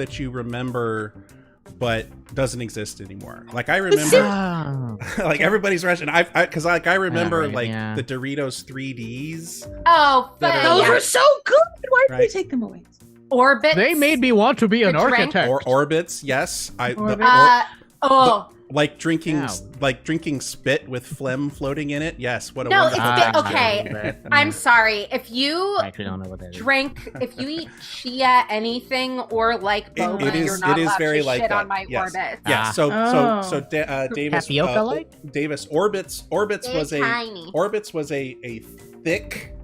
that you remember, but doesn't exist anymore. Like I remember, like everybody's rushing. Because I remember the Doritos 3Ds. Oh, but those were so good. Why did they take them away? Orbits. They made me want to be an architect. Or Orbits, yes. Like drinking spit with phlegm floating in it. Yes, what a wonderful okay. I'm sorry. If you actually don't know what that if you eat chia anything or like boba, you're not allowed to shit on my Orbits. Yeah. So Davis, Davis, Orbits was a thick,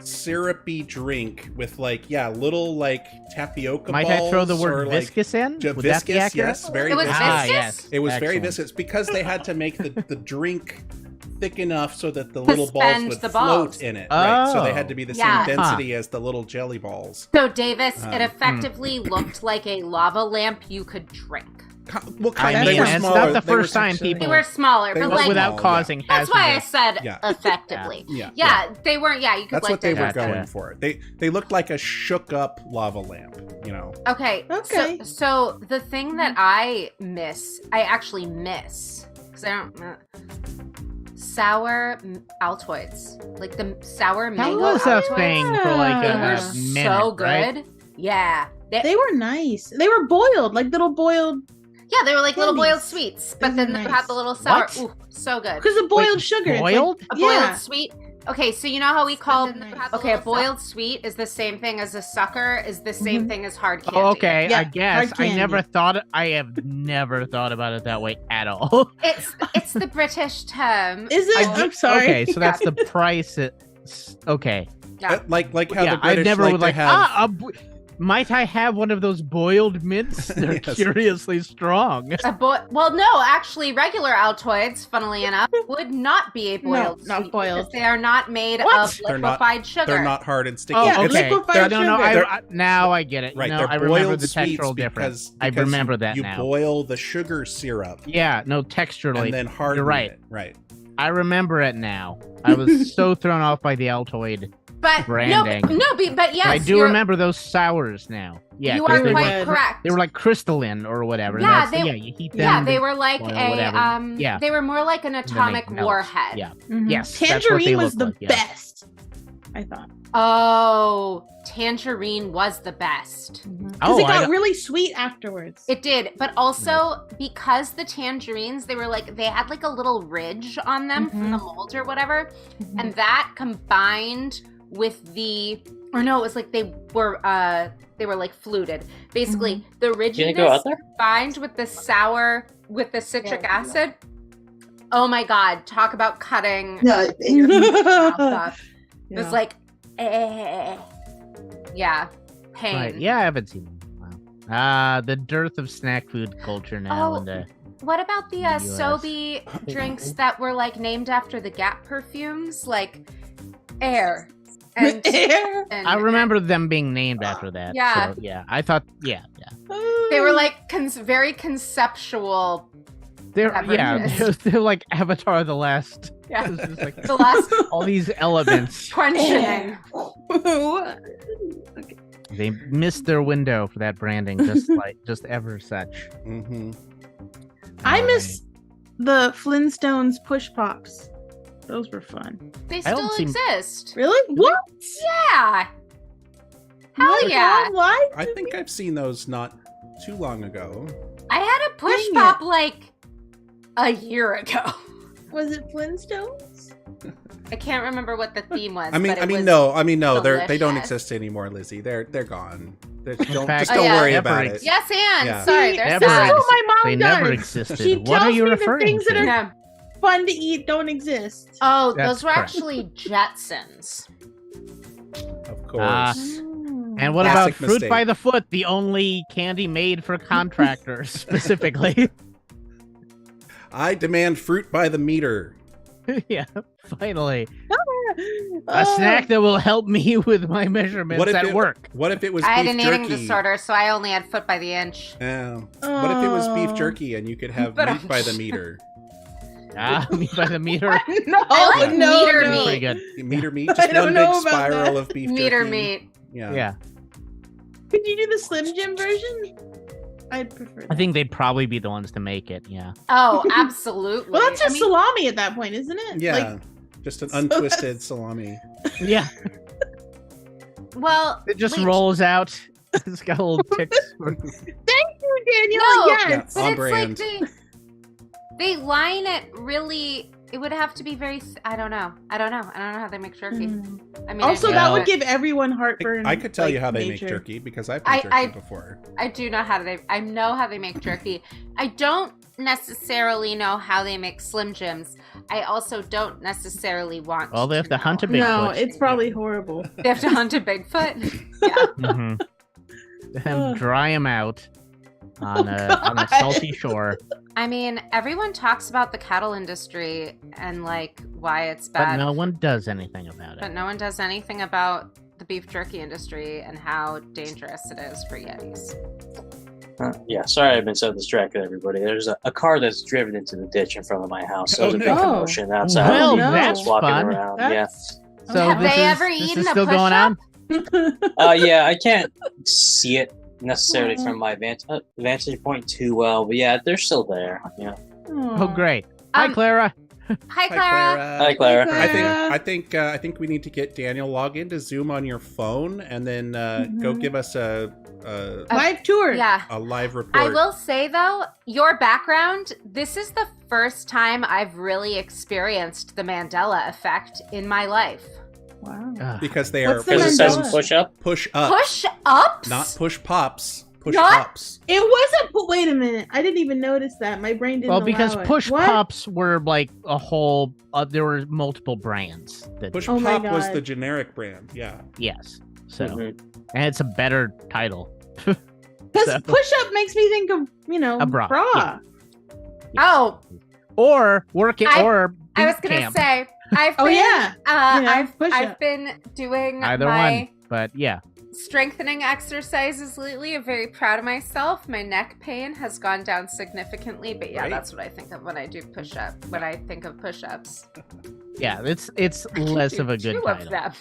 syrupy drink with little tapioca balls. Might I throw the word viscous in? Would that be accurate? Yes, very viscous. Yes. It was very viscous because they had to make the drink thick enough so that the little balls would float in it. Right? So they had to be the same density as the little jelly balls. So Davis, it effectively looked like a lava lamp you could drink. Well, it's not the first time people. They were smaller, but without causing. That's why I said effectively. Yeah, they weren't. Yeah, you could. That's what they were going for. They looked like a shook up lava lamp. You know. Okay. So the thing that I actually miss because I don't. Sour Altoids, like the sour mango. That was a thing for like they a were minute, so good. Right? Yeah, they were nice. They were boiled, like little boiled. Yeah, they were like little boiled sweets, but then they had the little sour. What? Ooh, so good. Because of boiled sugar. Boiled? A boiled sweet. Okay, so you know how we call a boiled sweet is the same thing as a sucker, is the same thing as hard candy. Oh, okay, Yeah, I guess I have never thought about it that way at all. It's the British term. Is it? I'm sorry. Okay, so that's the price. Okay. Yeah. Like how the British I never would to have. Might I have one of those boiled mints? They're curiously strong. Well, no, actually, regular Altoids, funnily enough, would not be a boiled. No, not boiled. Because they are not made of liquefied sugar. They're not hard and sticky. Oh, okay. Liquefied sugar. Now I get it. Right, I remember the textural difference. I remember that you now. You boil the sugar syrup. Yeah, no, texturally. And then harden You're right. it. Right. I remember it now. I was so thrown off by the Altoid branding. But yes, I do remember those sours now. Yeah, you are quite correct. They were like crystalline or whatever. Yeah, you heat them. Yeah, they were like they were more like an atomic warhead. Yeah. Mm-hmm. Yes. Tangerine was the best, I thought. Oh, tangerine was the best. Because it got really sweet afterwards. It did, but also because the tangerines, they had like a little ridge on them from the mold or whatever, and that combined with it was like they were like fluted. Basically, the ridginess combined with the sour, with the citric acid. Oh my God! Talk about cutting your mouth off. It was like, yeah, pain. Right. Yeah, I haven't seen them. Wow. The dearth of snack food culture now. What about the Sobe drinks that were like named after the Gap perfumes, like Air? And I remember them being named after that. Yeah. So, yeah. I thought, yeah. They were like very conceptual. They're like Avatar the Last. Yeah. Like, the last. All these elements. Quenching. They missed their window for that branding, just ever such. Mm-hmm. I miss the Flintstones push pops. Those were fun. They still exist. Really? What? Yeah. Hell yeah. Why? I think I've seen those not too long ago. I had a push pop like a year ago. Was it Flintstones? I can't remember what the theme was. I mean, no. They don't exist anymore, Lizzie. They're gone. Don't worry about it. Yes, Anne. Yeah. Sorry, this is what my mom They does. never existed. She What are you referring the things to? that are fun to eat don't exist. Oh, That's those were correct. actually Jetsons. Of course. And what Classic about Fruit mistake. by the Foot, the only candy made for contractors specifically? I demand fruit by the meter. Yeah, finally. A snack that will help me with my measurements at work. What if it was I had beef an jerky? eating disorder, so I only had foot by the inch. What if it was beef jerky and you could have meat by the meter? Meat by the meter. I like meter meat. Pretty good. Meter meat, just one big spiral of beef jerky. Meter meat. Yeah. Yeah. Could you do the Slim Jim version? I'd prefer that. I think they'd probably be the ones to make it. Yeah. Oh, absolutely. Well, that's just salami at that point, isn't it? Yeah, Like, just an untwisted salami. Yeah. Well, It just rolls out. It's got little ticks. thank you, Daniel. No, Yes. On but brand. it's like they line it really. It would have to be very. I don't know how they make jerky. I mean, Also, I that know would it. give everyone heartburn. I could tell you how they make major. jerky because I've made jerky before. I do know how they. I know how they make jerky. I don't necessarily know how they make Slim Jims. I also don't necessarily want. Well, they have to hunt a know. Bigfoot. No, it's probably horrible. They have to hunt a Bigfoot. Yeah. And dry them out on a salty shore. I mean, everyone talks about the cattle industry and like why it's But bad, no one does anything about it. but no one does anything about the beef jerky industry and how dangerous it is for Yetis. Yeah, sorry I've been so distracted, everybody. There's a car that's driven into the ditch in front of my house. So Oh, there's a no. big commotion outside. Well, no. that's walking fun. around. That's- So Have this they is, ever this eaten is a still going on? Yeah, I can't see it necessarily from my vantage point too well, but yeah, they're still there. Yeah. Oh, great. Hi, Um, Clara. Hi, Clara. Hi, Clara. I think we need to get Daniel log into Zoom on your phone and then go give us a Live tour. Yeah. live report. I will say though, your background, this is the first time I've really experienced the Mandela effect in my life. Wow. because they are What's the Because it says Mandela? push up. push up, Push ups? not push pops. Push Not- ups. It wasn't. Wait a minute. I didn't even notice that. My brain didn't. Well, because allow it. Push What? Pops were like a whole. There were multiple brands. That, Push Oh my pop was God. the generic brand. Yeah. yes. So, Mhm. and it's a better title. Because So- push up makes me think of A bra, yeah. Oh, Or work it, I- or I was boot gonna camp. say, I've Oh, been, yeah. I've push-up. been doing Either my one. But yeah. strengthening exercises lately. I'm very proud of myself. My neck pain has gone down significantly, but yeah, Right. that's what I think of when I do push up. When I think of push ups, Yeah, it's less of a good two of title. them.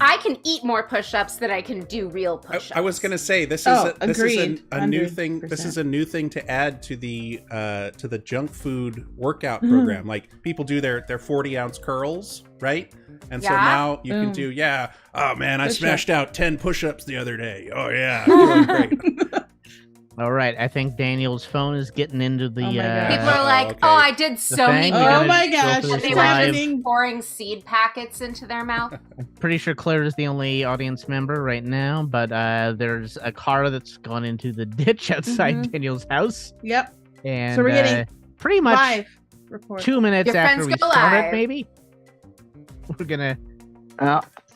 I can eat more push-ups than I can do real push-ups. I was gonna say this is Oh, this is agreed. a new thing. This 100%. is a new thing to add to the junk food workout Mhm. program. Like people do their 40-ounce curls, right? And so Yeah. now you can Mm. do oh man, I Push-up. smashed out 10 push-ups the other day. Oh yeah, feeling great. All right, I think Daniel's phone is getting into the. Oh my God. People are like, okay. "Oh, I did so many." thing, we Oh gotta my go gosh, for And this they it's were live. happening. pouring seed packets into their mouth. Pretty sure Claire is the only audience member right now, but there's a car that's gone into the ditch outside Mhm. Daniel's house, Yep. and So we're getting pretty much Live report. 2 minutes Your after friends we go start live. it, maybe we're gonna.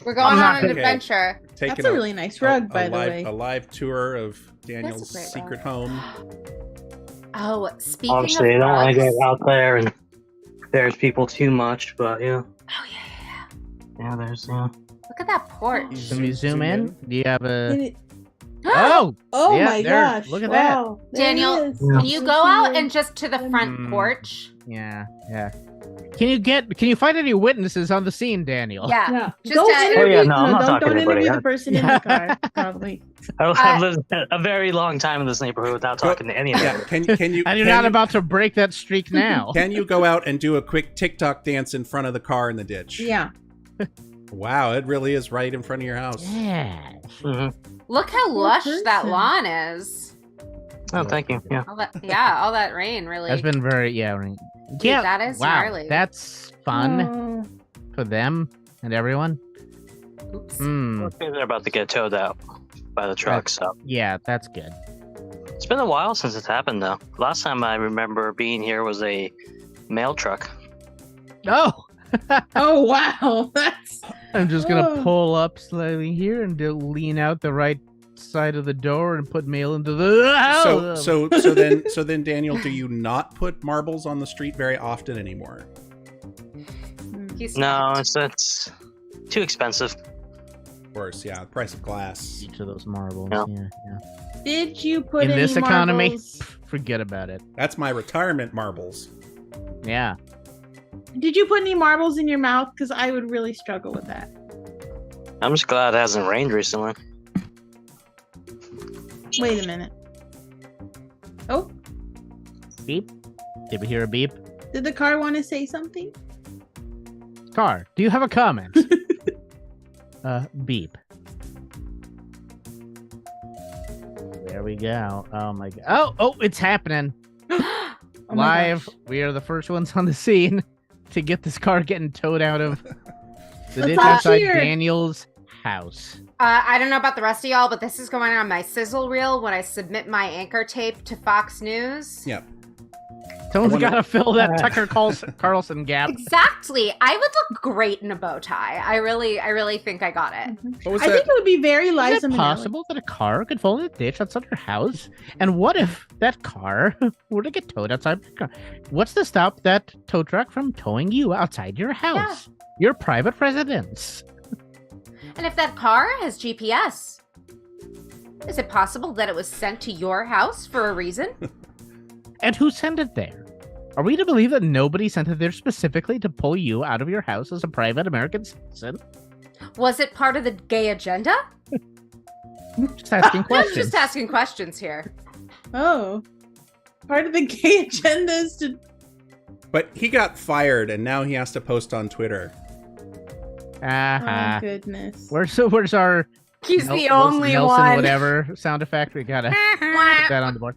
We're going not on an okay. adventure. Taking That's a really nice rug, by the live, way. a live tour of Daniel's great secret rug. home. Oh, speaking Obviously, I of don't want to rugs. go out there and there's people too much, but yeah. Oh yeah. Yeah, there's, Look at that porch. Can we zoom in? Do you have a? Can it- Oh, Oh Yeah, my there. gosh! Look at that. Wow. There Daniel, it is. Yeah. Can you go out and just to the front Mm. porch? yeah. Can you find any witnesses on the scene, Daniel? Yeah. Yeah. Just Go to- interview. Oh, yeah, no, I'm not don't talking to don't anybody. interview the person in the car. Probably. I've lived a very long time in this neighborhood without talking to any of Yeah, them. can you And you're can not you- about to break that streak now. Can you go out and do a quick TikTok dance in front of the car in the ditch? Yeah. Wow, it really is right in front of your house. Yeah. Mhm. Look how Poor lush that person. lawn is. Oh, thank you. Yeah. All that rain really. That's been very right. Dude, Yeah, that is wow, gnarly. that's fun Oh. for them and everyone. Oops. Hmm. Okay, they're about to get towed out by the truck, so. Yeah, that's good. It's been a while since it's happened, though. Last time I remember being here was a mail truck. Oh, Oh wow. That's. I'm just gonna Oh. pull up slightly here and lean out the right side of the door and put mail into the. So then Daniel, do you not put marbles on the street very often anymore? He's No, not. it's too expensive. Of course, yeah, the price of glass. Each of those marbles. Yeah. Yeah. Did you put In any this economy, marbles- forget about it. That's my retirement marbles. Yeah. Did you put any marbles in your mouth? Because I would really struggle with that. I'm just glad it hasn't rained recently. Wait a minute. Oh, Beep. Did we hear a beep? did the car want to say something? Car, do you have a comment? Beep. There we go. Oh my god. Oh, it's happening. Oh my Live. gosh. We are the first ones on the scene to get this car getting towed out of the ditch Let's all outside cheer. Daniel's house. I don't know about the rest of y'all, but this is going on my sizzle reel when I submit my anchor tape to Fox News. Yep. Someone's wonder- got to fill that Tucker Carlson gap. Exactly. I would look great in a bow tie. I really think I got it. What was I that? think it would be very Is Liza it Minnelli. possible that a car could fall in a ditch outside your house? And what if that car were to get towed outside your car? What's to stop that tow truck from towing you outside your house? Your private residence. And if that car has GPS, is it possible that it was sent to your house for a reason? And who sent it there? Are we to believe that nobody sent it there specifically to pull you out of your house as a private American citizen? Was it part of the gay agenda? Just asking I'm questions. just asking questions here. Oh, part of the gay agenda is to. But he got fired, and now he has to post on Twitter. Oh goodness. Where's our He's Nel- the only Nelson one. whatever sound effect? We gotta put that on the board.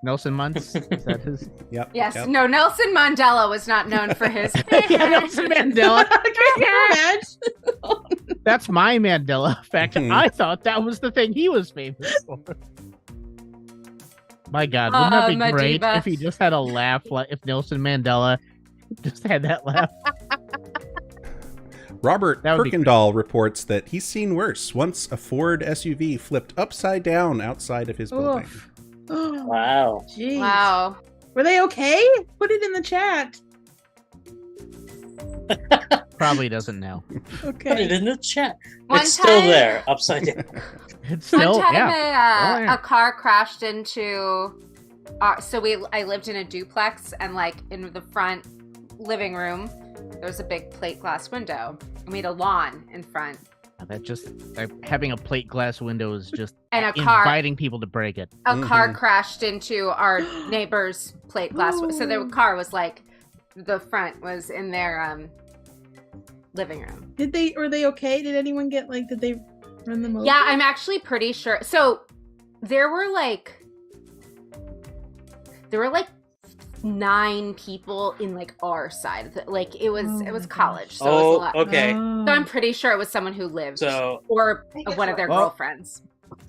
Nelson Muntz. Is that his? Yep. Yes. Yep. No, Nelson Mandela was not known for his. Yeah, Nelson Mandela. Can you imagine? That's my Mandela effect. Mhm. I thought that was the thing he was famous for. My God, wouldn't that be great Madiba. if he just had a laugh, like if Nelson Mandela just had that laugh? Robert That would be Kirkendall reports that he's seen worse. Once a Ford SUV flipped upside down outside of his building. Oof. Wow. Jeez. Wow. Were they okay? Put it in the chat. Probably doesn't know. Put it Okay. in the chat. One It's still time- there, upside down. It's One still, time yeah. Oh, yeah. a car crashed into I lived in a duplex, and like in the front living room there was a big plate glass window, and we had a lawn in front, That just having a plate glass window is just and a car inviting people to break it. Mhm. crashed into our neighbor's plate glass so the car was like, the front was in their living room. Were they okay? Did anyone get did they run them over? Yeah, I'm actually pretty sure. So there were like 9 people in like our side of it. It was Oh it was my college, gosh. so it was a Oh, lot. okay. Oh. So I'm pretty sure it was someone who lived So or one of their Well- girlfriends.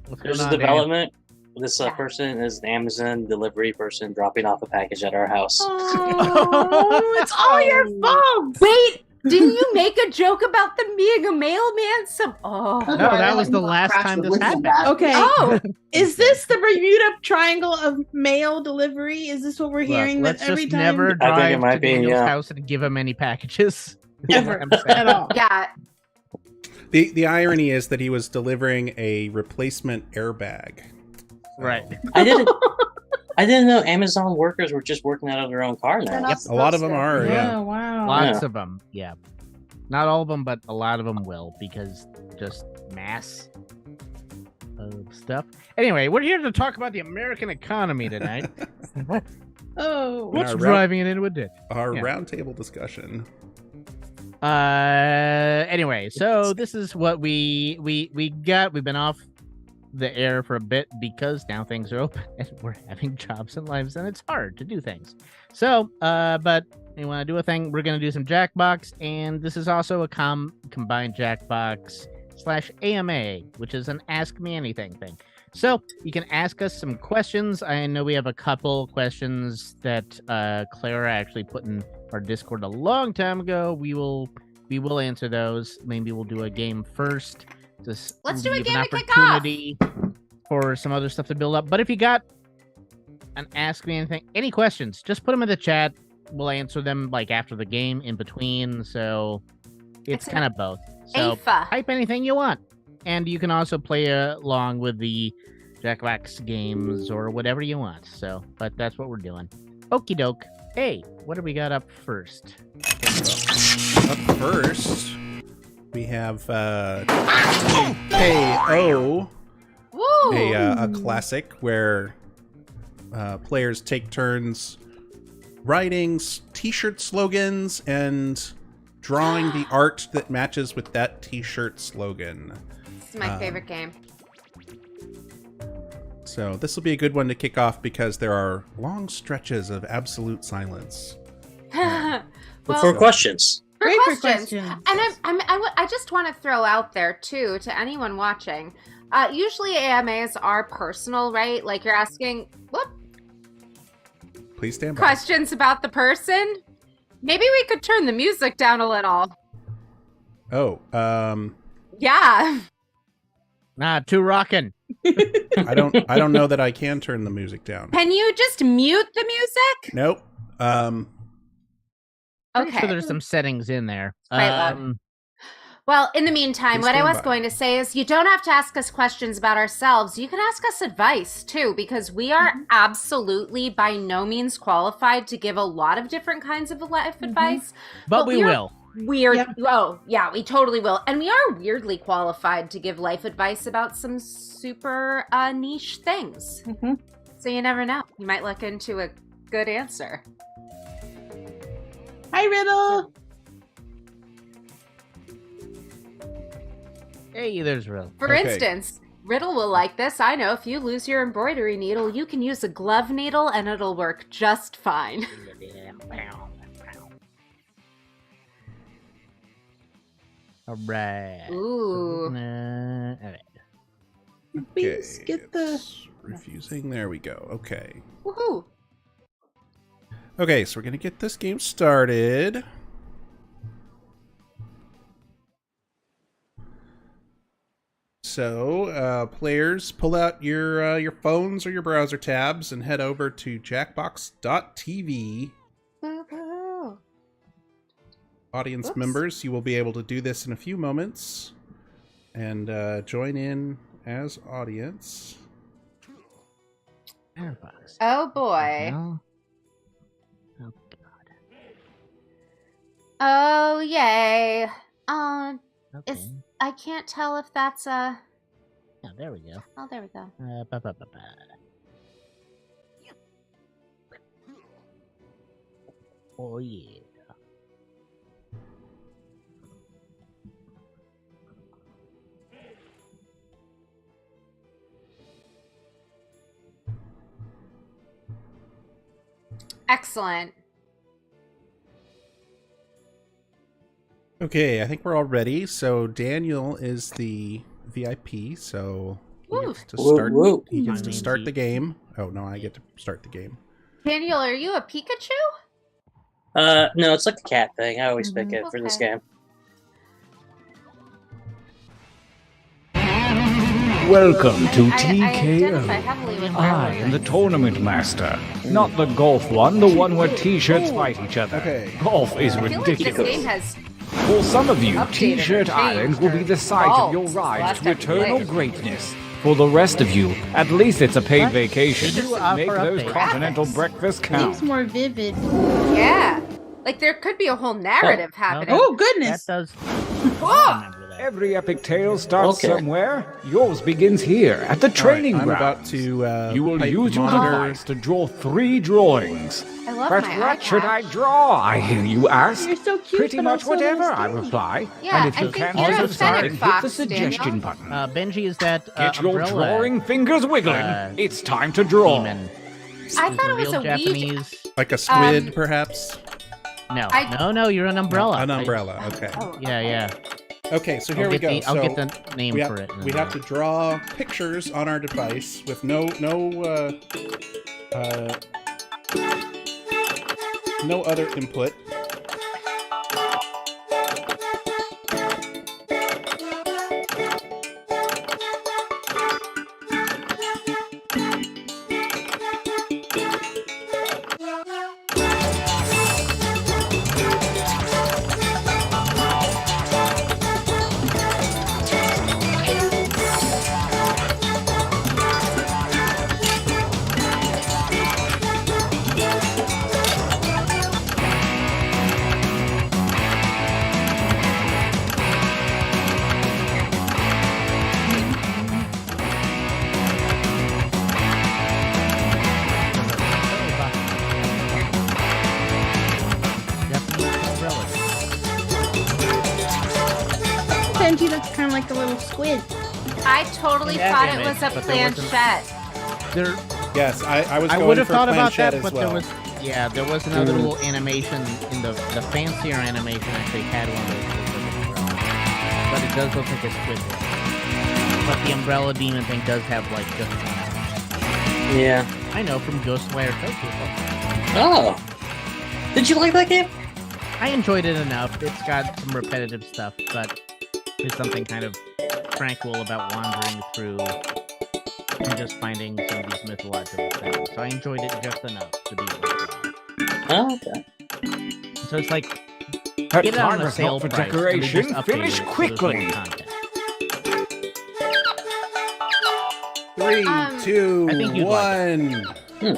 What's there's going a on, Dan? development. This Yeah. person is an Amazon delivery person dropping off a package at our house. Oh, it's all your fault. Wait, didn't you make a joke about them being a mailman? No, that was the last time this happened. Okay. Oh, Is this the Bermuda Triangle of mail delivery? Is this what we're hearing? Look, let's that every just time? never I think drive it might to be, Daniel's yeah. house and give him any packages. Ever I'm saying. at all. yeah. The irony is that he was delivering a replacement airbag. Right. I didn't know Amazon workers were just working out of their own car now. A lot of them are, yeah. Oh, wow. Lots of them. Yeah. Not all of them, but a lot of them will because just mass of stuff. Anyway, we're here to talk about the American economy tonight. Oh. What's Our driving it into a ditch? Our Yeah. roundtable discussion. Anyway, so this is what we got. We've been off the air for a bit because now things are open and we're having jobs and lives and it's hard to do things. So, but we want to do a thing. We're going to do some Jackbox, and this is also a combined Jackbox / AMA, which is an Ask Me Anything thing. So you can ask us some questions. I know we have a couple questions that Clara actually put in our Discord a long time ago. We will answer those. Maybe we'll do a game first. Let's do a leave game an to kick off. opportunity for some other stuff to build up. But if you got an Ask Me Anything, any questions, just put them in the chat. We'll answer them after the game, in between. So it's It's kind of both. So AFA. type anything you want. And you can also play along with the Jackbox games or whatever you want. So, but that's what we're doing. Okie doke. Hey, what do we got up first? Up first, we have KO, Woo! a classic where players take turns writing t-shirt slogans and drawing the art that matches with that t-shirt slogan. This is my favorite game. So this will be a good one to kick off because there are long stretches of absolute silence. Well, For questions. for Great for questions. questions. And I just want to throw out there too to anyone watching. Usually AMAs are personal, right? Like you're asking Please stand by. questions about the person. Maybe we could turn the music down a little. Oh, Yeah. Too rockin'. I don't know that I can turn the music down. Can you just mute the music? Nope. Pretty Okay. sure there's some settings in there. Quite loud. Well, in the meantime, Please what I stand was by. going to say is you don't have to ask us questions about ourselves. You can ask us advice too, because we are absolutely by no means qualified to give a lot of different kinds of life advice. But we we are will. Weird. Yep. Oh, yeah, we totally will. And we are weirdly qualified to give life advice about some super niche things. Mhm. So you never know. You might look into a good answer. Hi, Riddle. Hey, there's Riddle. For Okay. instance, Riddle will like this. I know if you lose your embroidery needle, you can use a glove needle and it'll work just fine. All right. Ooh. All right. Please get the. it's refusing. There we go. Okay. Woohoo. Okay, so we're gonna get this game started. So, players, pull out your phones or your browser tabs and head over to jackbox.tv. Woohoo. Audience Oops. members, you will be able to do this in a few moments and join in as audience. Jackbox. Oh boy. No. Oh God. Oh yay. Okay. I can't tell if that's a. Yeah, there we go. Oh, there we go. Ba, ba, ba, ba. Oh yeah. Excellent. Okay, I think we're all ready. So Daniel is the VIP, so he Woo. gets to Woo, start. woo. He gets I to mean, start he- the game. Oh no, I get to start the game. Daniel, are you a Pikachu? No, it's like a cat thing. I always pick it for this Okay. game. Welcome to I identify TKO. heavily with I am the tournament master. Not the golf one, the one where t-shirts fight each other. Okay. Golf is I feel like this ridiculous. game has. For some of you, updated or T-shirt changed Island will be the site of your evolved rise since to last time we eternal played. greatness. For the rest of you, at least it's a paid What? vacation. Did you offer Make those updates? continental breakfasts count. Seems more vivid. Yeah. Like there could be a whole narrative happening. Oh That goodness! does. Whoa. I remember that. Every epic tale starts Okay. somewhere. Yours begins here, at the training I'm ground. about to. You will pipe use your monitor. device to draw 3 drawings. I love But my what iPad. should I draw? I hear you ask. You're so cute. Pretty but much also whatever, I scary. reply. Yeah, and if I you think can't you're think a of something, Fennec hit Fox, the suggestion Daniel. button. Benji is that Get your umbrella drawing fingers wiggling. it's time to draw. demon. I He's thought it was real a Ouija. Japanese. Like a squid, Um, perhaps. No, I- no, you're an umbrella. An umbrella. Okay. Oh, Yeah, yeah. Okay, so here I'll we get go. the- I'll so get the name we for it. we have to draw pictures on our device with no other input. like a little squid. I totally In that thought it image, was a but there wasn't- planchette. There, Yes, I was I going would have for thought about planchette that, as but well. there was another little animation in the fancier animation actually had one of those. But it does look like a squid. But the umbrella demon thing does have like just one. Yeah. I know from Ghostwire Tokyo. Oh. Did you like that game? I enjoyed it enough. It's got some repetitive stuff, but there's something kind of tranquil about wandering through and just finding some of these mythological things. So I enjoyed it just enough to be worthwhile. Oh, okay. So it's like That get it on a timer's sale not for price, and they decoration. just update Finish it so there's quickly. more content. 3, 2, I think you'd like 1. We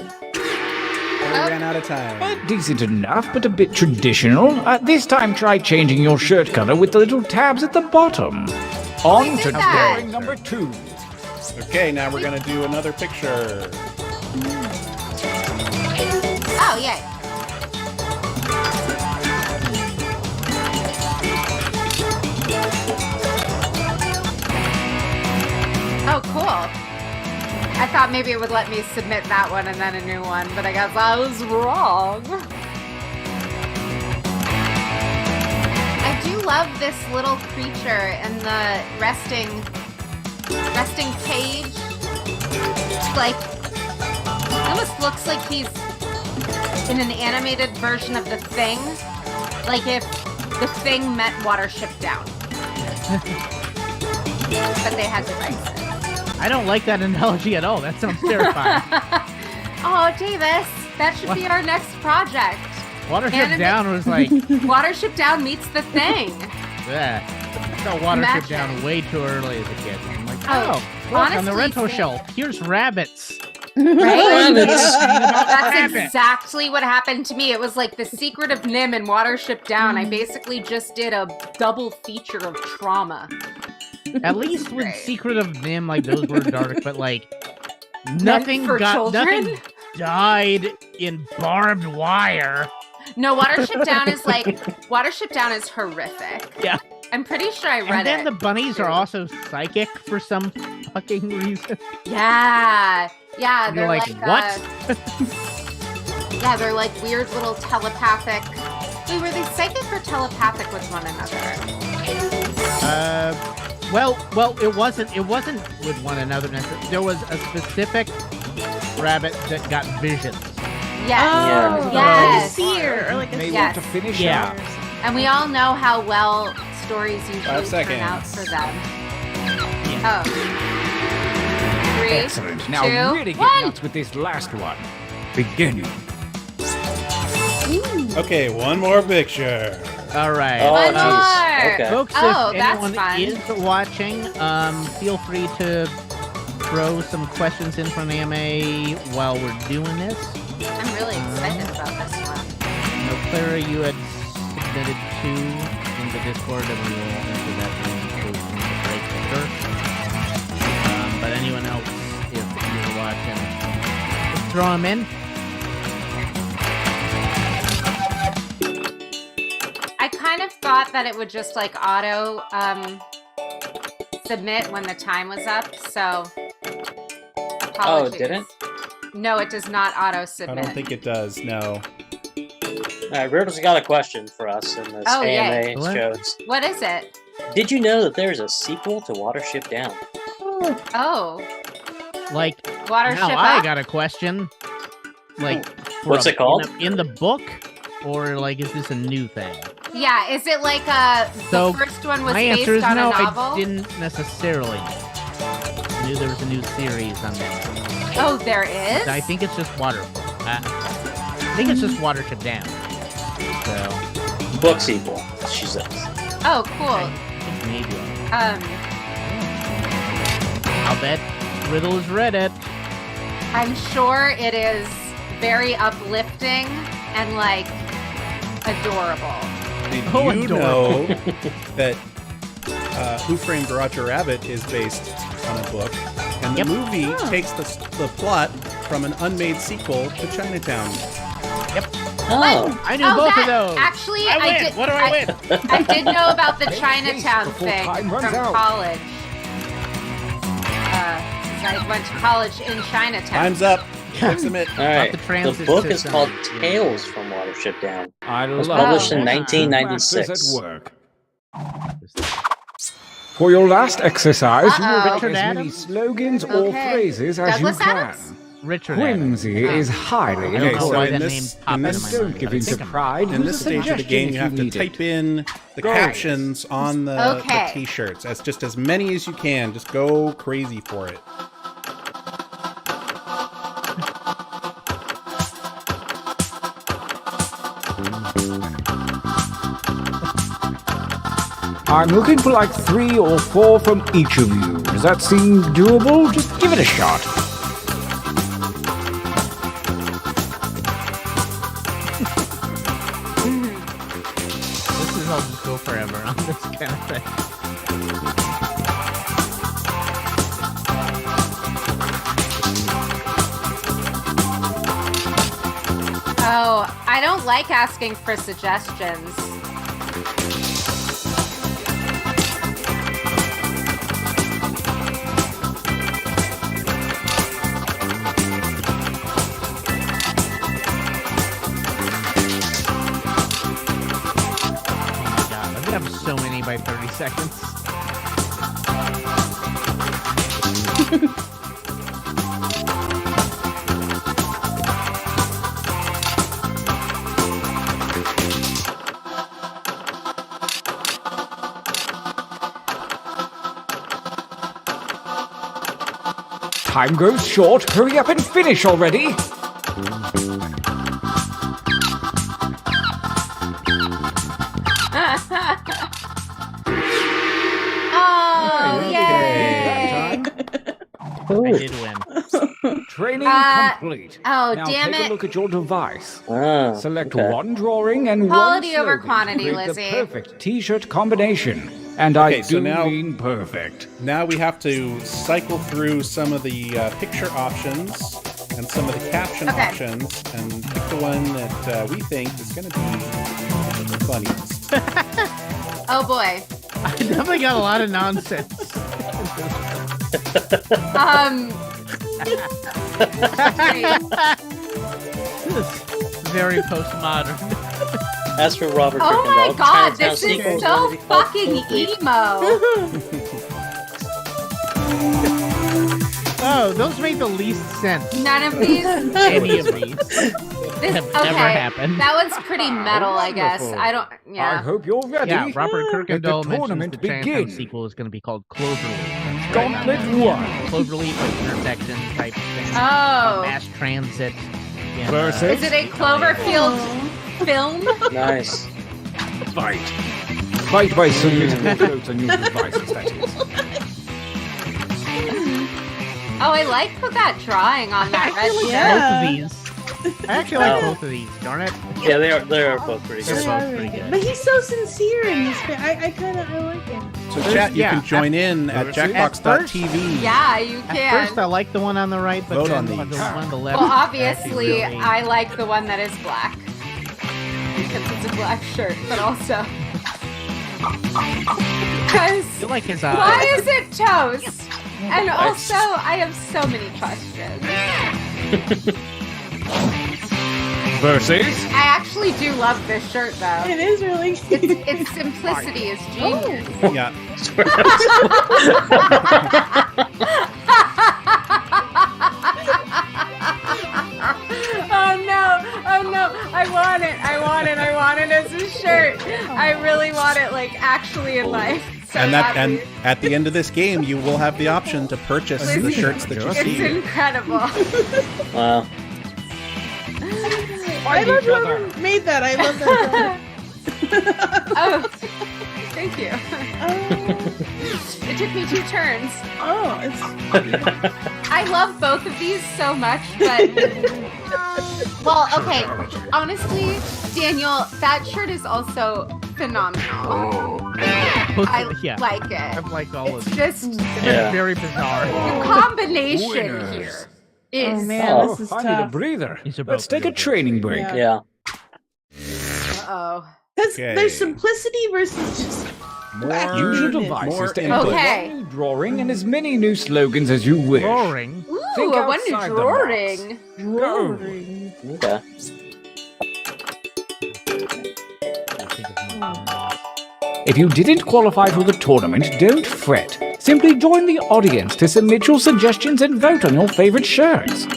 ran out of time. Decent enough, but a bit traditional. This time, try changing your shirt color with the little tabs at the bottom. On to that. drawing number 2. Okay, now we're gonna do another picture. Oh, yay. Oh, cool. I thought maybe it would let me submit that one and then a new one, but I guess I was wrong. I do love this little creature in the resting cage. Like, it almost looks like he's in an animated version of The Thing. Like if The Thing met Watership Down. But they had devices. I don't like that analogy at all. That sounds terrifying. Oh, Davis, that should be our next project. Watership Down was like, Watership Down meets The Thing. yeah. I saw Watership Imagine. Down way too early as a kid. I'm like, Oh, oh, look, on the honestly, rental Sam- shelf. Here's rabbits. Right? Rabbits. That's Rabbit. exactly what happened to me. It was like The Secret of Nim and Watership Down. I basically just did a double feature of trauma. At least with Right. Secret of Nim, like those were dark, but like nothing for children? nothing died in barbed wire. No, Watership Down is like Watership Down is horrific. Yeah. I'm pretty sure I read And then it. the bunnies are also psychic for some fucking reason. Yeah. Yeah, You're they're like, what? Yeah, they're like weird little telepathic. Wait, were they psychic or telepathic with one another? Well, it wasn't with one another necessarily. There was a specific rabbit that got visions. Yes. Yeah. Like a Yes. seer or like a May Yes. want to finish Yeah. up. And we all know how well stories usually 5 turn out seconds. for them. Yeah. Oh. 3, Excellent. Now 2, really get 1. nuts with this last one. Beginning. Okay, one more picture. All right. Oh, One jeez. more. Okay. Folks, Oh, if that's anyone fun. is watching, feel free to throw some questions in from the AMA while we're doing this. I'm really excited about this one. No, Clara, you had submitted 2 in the Discord, and we will enter that in the break for sure. But anyone else, if you're watching, just throw them in. I kind of thought that it would just like auto submit when the time was up, so apologies. Oh, didn't? No, it does not auto I submit. don't think it does, no. Riddle's got a question for us in this Oh, yay. AMA What? shows. What is it? Did you know that there's a sequel to Watership Down? Oh, Like, Watership now I Up? got a question. Like, for What's it called? In the book, or like, is this a new thing? Yeah, is it like So, the first one was My based answer is on no. a novel? I didn't necessarily. I knew there was a new series on that. Oh, there is? I think it's just I think it's just Watership Down. So, Book sequel, she says. Oh, cool. maybe. I'll bet Riddle has read it. I'm sure it is very uplifting and like adorable. Did Oh, you adorable. know that Who Framed Roger Rabbit is based on a book, and the Yep. movie Oh. takes the plot from an unmade sequel to Chinatown. Yep. Oh, I knew both of those. Actually, I win. did. What do I win? I did know about the Make Chinatown haste before thing time from runs out. college. I went to college in Chinatown. Time's up. Quick submit. all right. the The transit book is system. called Tales from Watership Down. I It was love published in it. 1996. Masters at work. For your last exercise, you will Uh-oh. write as many Adams? slogans or Okay. phrases as Douglas you can. Adams? Richard Adams. Whimsy is highly I don't Okay, know so why important. in that this- name popped in into this- my Don't mind, give but in I to think I'm pride. In Use this a stage of the suggestion game, if you have to need it. type in the Go. captions on the Okay. t-shirts. As just as many as you can. Just go crazy for it. I'm looking for like 3 or 4 from each of you. Does that seem doable? Just give it a shot. This is I'll just go forever on this kind of thing. Oh, I don't like asking for suggestions. Oh my god, I'm gonna have so many by 30 seconds. Time grows short. Hurry up and finish already. Oh, yay! I did win. Training complete. Oh, now damn take it. a look at your device. Ah, Select okay. one drawing and Quality one over slogan to quantity, create Lizzie. the perfect T-shirt combination. And Okay, I so do now- mean perfect. Now we have to cycle through some of the picture options and some of the caption Okay. options and pick the one that we think is going to be the funniest. Oh boy. I definitely got a lot of nonsense. This is very postmodern. As for Robert Oh my Kirkendall, god, Chinatown this is sequel is so going to be called fucking Cloverfield. emo. Oh, those make the least sense. None of these. Any of these This, have okay, ever happened. that one's pretty metal, I guess. Wonderful. I don't. I Yeah. hope you're ready. Yeah, Robert Let the Kirkendall mentions tournament the Chinatown begin. sequel is going to be called Cloverleaf. Gauntlet 1 Cloverleaf like intersection type thing. Oh. Mass transit. Yeah. versus Is it a Cloverfield film? Nice. Fight. Fight by submitting your votes on your devices, that is. Oh, I like that drawing on that red shirt. Yeah. Both of these. I actually like both of these, darn it. Yeah, they are both pretty They're good. both pretty good. But he's so sincere in this. I like him. So chat, you yeah, can join in at jackbox.tv. Yeah, you At can. first, I like the one on the right, but Vote then on the these. one on the left. Well, actually obviously, really- I like the one that is black. Because it's a black shirt, but also. Because. You like his Why is it toast? And also, I have so many questions. Versus I actually do love this shirt, though. It is really cute. Its simplicity is genius. Yeah. Oh no! Oh no! I want it! I want it! I want it as a shirt! I really want it, like, actually in life. So And badly. at the end of this game, you will have the option to purchase the Listen, shirts that you It's see. incredible. Wow. I love whoever made that. I love that. Oh, thank you. Oh, It took me 2 turns. oh, it's I love both of these so much, but well, okay. Honestly, Daniel, that shirt is also phenomenal. I yeah, like it. I've liked all It's of them. just Yeah. Very bizarre. the combination Winners. here is oh man, Oh, this is I need a tough. breather. These are Let's both take a really good. training break. Yeah. Yeah. Uh-oh. Because Okay. there's simplicity versus just Use your devices to input Okay. one new drawing and as many new slogans as you wish. Roaring. Ooh, Think I want outside new the box. drawing. Okay. If you didn't qualify for the tournament, don't fret. Simply join the audience to submit your suggestions and vote on your favorite shirts.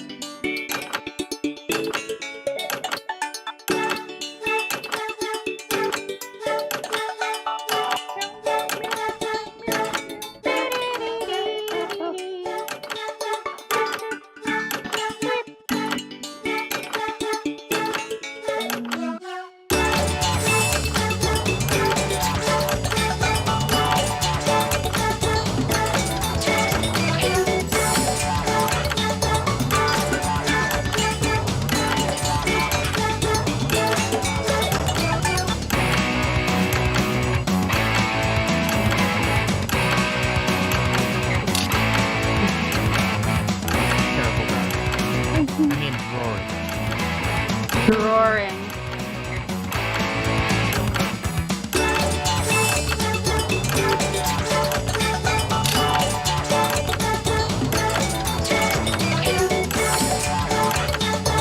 Careful, guys. I mean, roaring. Roaring.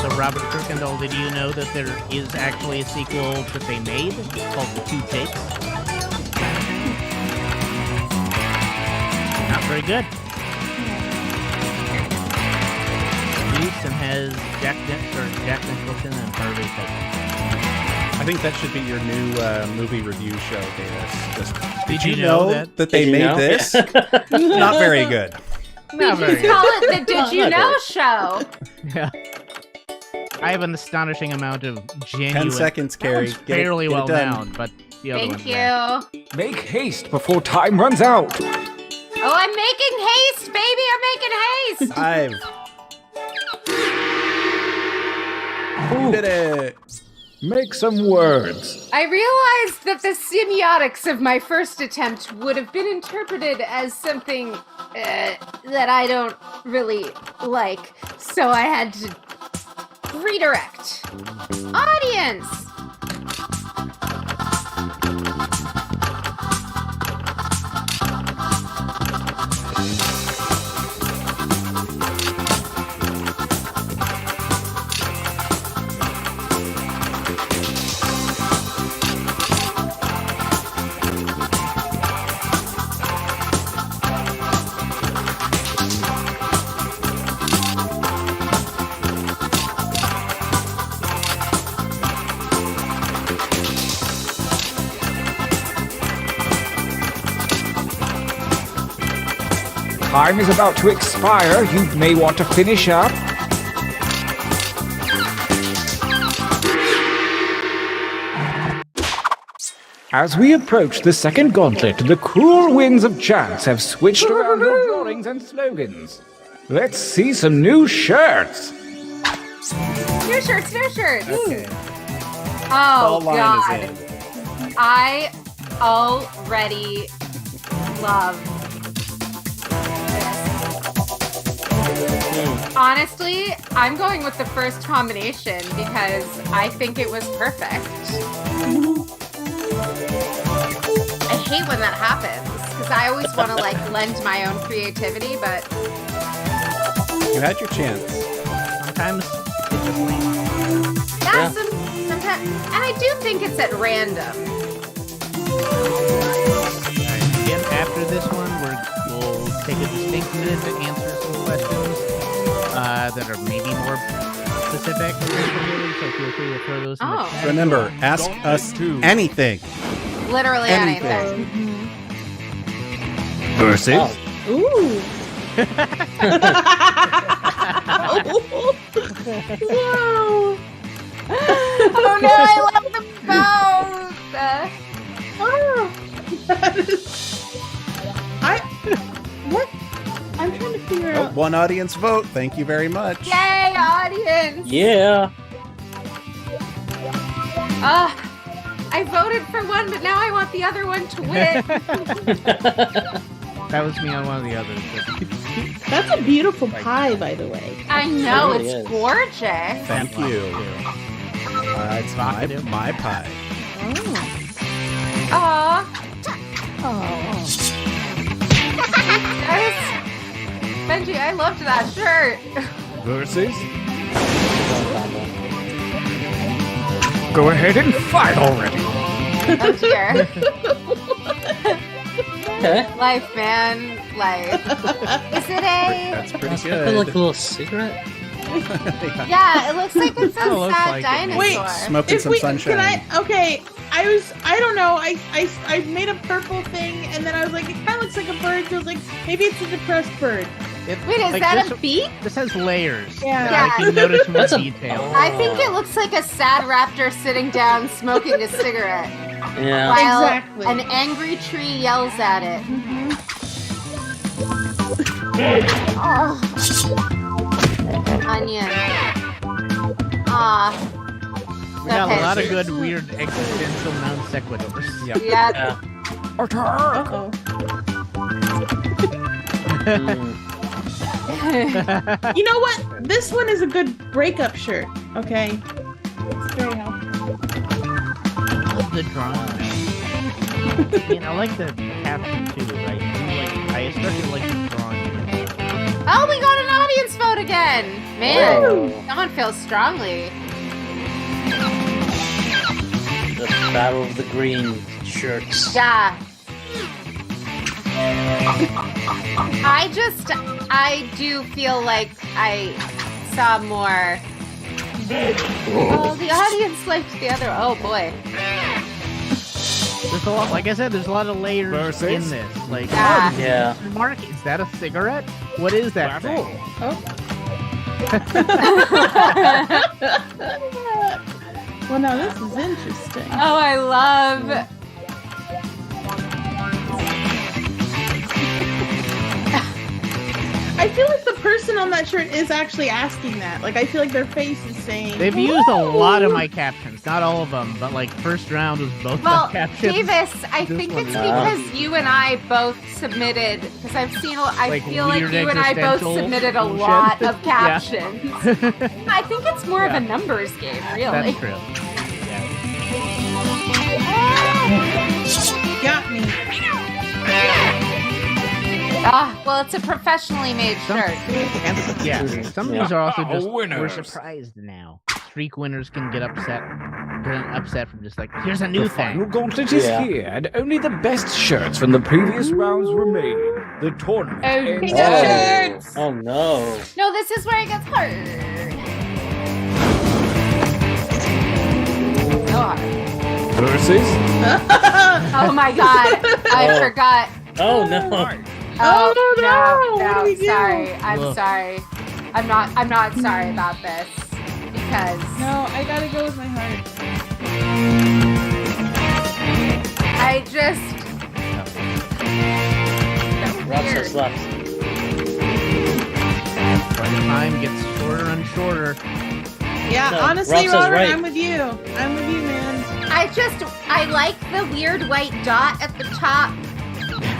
So, Robert Kirkendall, did you know that there is actually a sequel that they made called The Two Takes? Not very good. And has Jack Nicholson and Harvey Keitel. I think that should be your new movie review show, Davis. Just, Did you know that? they Did you made know? this? Not very good. Not We very just call it the Did You Not Know good. show. Yeah. I have an astonishing amount of genuine. 10 seconds, That Carrie. one's Get it- fairly get it well done. known, but the other Thank one's you. bad. Make haste before time runs out. Oh, I'm making haste, baby. I'm making haste. 5. You did it. Make some words. I realized that the semiotics of my first attempt would have been interpreted as something that I don't really like, so I had to redirect. Audience! Time is about to expire. You may want to finish up. As we approach the second gauntlet, the cruel winds of chance have switched around your drawings and slogans. Let's see some new shirts. New shirts, new shirts! Okay. Oh, Ball line God. is in. I already love this. Honestly, I'm going with the first combination because I think it was perfect. I hate when that happens because I always want to like lend my own creativity, but You had your chance. Sometimes it just leans. that's sometimes, and I do think it's at random. Alright, again, after this one, we'll take a distinct minute to answer some questions that are maybe more specific. So feel free to throw those in the Oh. chat. Remember, ask us anything. Literally Anything. anything. Versus. Oh, ooh. Wow. Oh no, I love them both. Oh, that is... What? I'm trying to figure Oh, out. one audience vote. Thank you very much. Yay, audience! yeah. I voted for one, but now I want the other one to win. That was me on one of the others. That's a beautiful pie, by the way. I know, really it's is. gorgeous. Thank you. It's Vocative. my pie. Aw. Guys, Benji, I loved that shirt. Versus? Go ahead and fight already. Oh dear. Okay. Life, man. Life. Is it a... That's pretty I feel good. like a little cigarette. Yeah, it looks like it's a Kinda looks sad like it. dinosaur. Wait, Smoking some sunshine. I don't know. I made a purple thing, and then I was like, it kind of looks like a bird. So I was like, maybe it's a depressed bird. Wait, is Like, that this- a beak? This has layers. Yeah. Yeah. I can notice more That's a- detail. I think it looks like a sad raptor sitting down smoking a cigarette Yeah. while Exactly. an angry tree yells at it. Oh. Onion. Ah. We got Okay. a lot of good, weird, existential non sequiturs. Yep. Yeah. Yeah. Uh-oh. Mm. You know what? This one is a good breakup shirt. Okay. It's very helpful. Love the drawing. I like the caption too. I especially like the drawing. Oh, we got an audience vote again. Man, Whoa. someone feels strongly. The battle of the green shirts. Yeah. I do feel like I saw more. Oh, the audience liked the other. Oh boy. There's a lot, like I said, there's a lot of layers Versus? in this. Like, Yeah. Yeah. Mark, is that a cigarette? What is that thing? Well, now this is interesting. Oh, I love. I feel like the person on that shirt is actually asking that. Like, I feel like their face is saying. They've used a lot of my captions, not all of them, but like first round was both Well, my captions. Davis, I This think one it's is- because you and I both submitted. Because I've seen. I Like feel like weird you and I both existential submitted a bullshit. lot of Yeah. captions. I think it's more of a numbers game, really. That's true. Got me. Ah, well, it's a professionally made shirt. And, yeah, some of these are also just we're Winners. surprised now. Streak winners can get upset from just like, here's a new The final thing. gauntlet is Yeah. here, and only the best shirts from the previous rounds remain. The tournament ends no. today. Oh no. No, this is where it gets hard. Oh, Versus? oh my god, I Oh. forgot. Oh no. Oh, no, no, what do we do? sorry. I'm Ugh. sorry. I'm not sorry about this because No, I gotta go with my heart. I just Rob weird. says left. Time gets shorter and shorter. Yeah, No, honestly, Rob says Robert, right. I'm with you. I'm with you, man. I like the weird white dot at the top.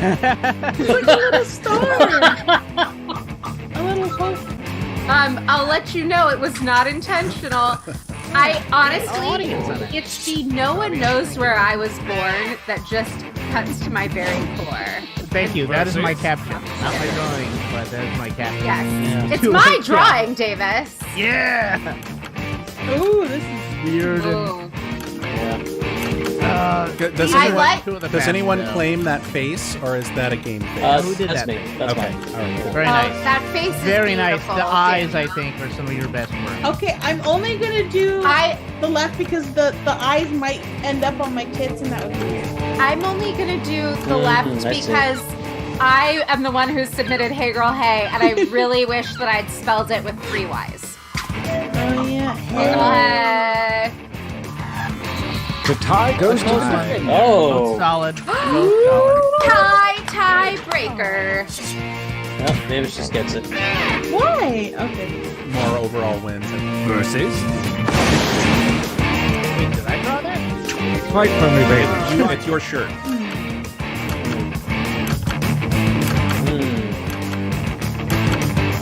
It's like a little star. A little hope. I'll let you know it was not intentional. I honestly, Audience on it. it's the no one knows where I was born that just cuts to my very core. Thank you. That is my caption. Not my drawing, but that is my caption. Yes. Yeah. It's my drawing, Davis. Yeah. Ooh, this is. Weird. And, Ooh. Yeah. Does I anyone, like- does anyone claim that face, or is that a game face? Who did That's that me. thing? That's Okay. mine. All right. Cool. Very Oh, nice. that face is Very nice. beautiful, The eyes, Davis. I think, are some of your best work. Okay, I'm only gonna do the left because the eyes might end up on my tits and that would be weird. I'm only gonna do the left I see. because I am the one who submitted Hey Girl Hey, and I really wish that I'd spelled it with 3 Y's. Oh yeah. Hey Girl Hey. The tie goes to the defender. Both Oh. solid. Both solid. Tie breaker. Well, Davis just gets it. Why? Okay. More overall wins. Versus? Wait, did I draw that? Quite friendly, baby. It's your shirt. Hmm.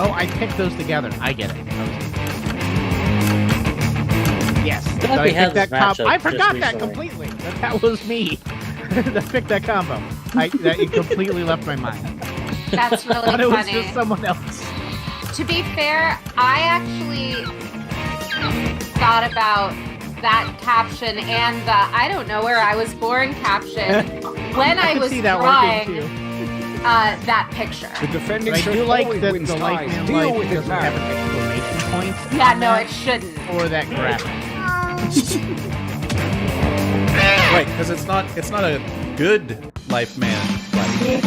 Oh, I picked those together. I get it. Yes. feel like So we I had picked that this cop. matchup I just forgot that recently. completely. That was me. That picked that combo. That it completely left my mind. That's really I thought it was funny. just someone else. To be fair, I actually thought about that caption and the "I don't know where I was born" caption when I was see that drawing working too. That picture. The defending I shirt do like always that wins the ties. Lightning Deal Light with it doesn't have now. an exclamation points. Yeah, on no, that, it shouldn't. or that graphic. Right, because it's not a good life man. Yeah.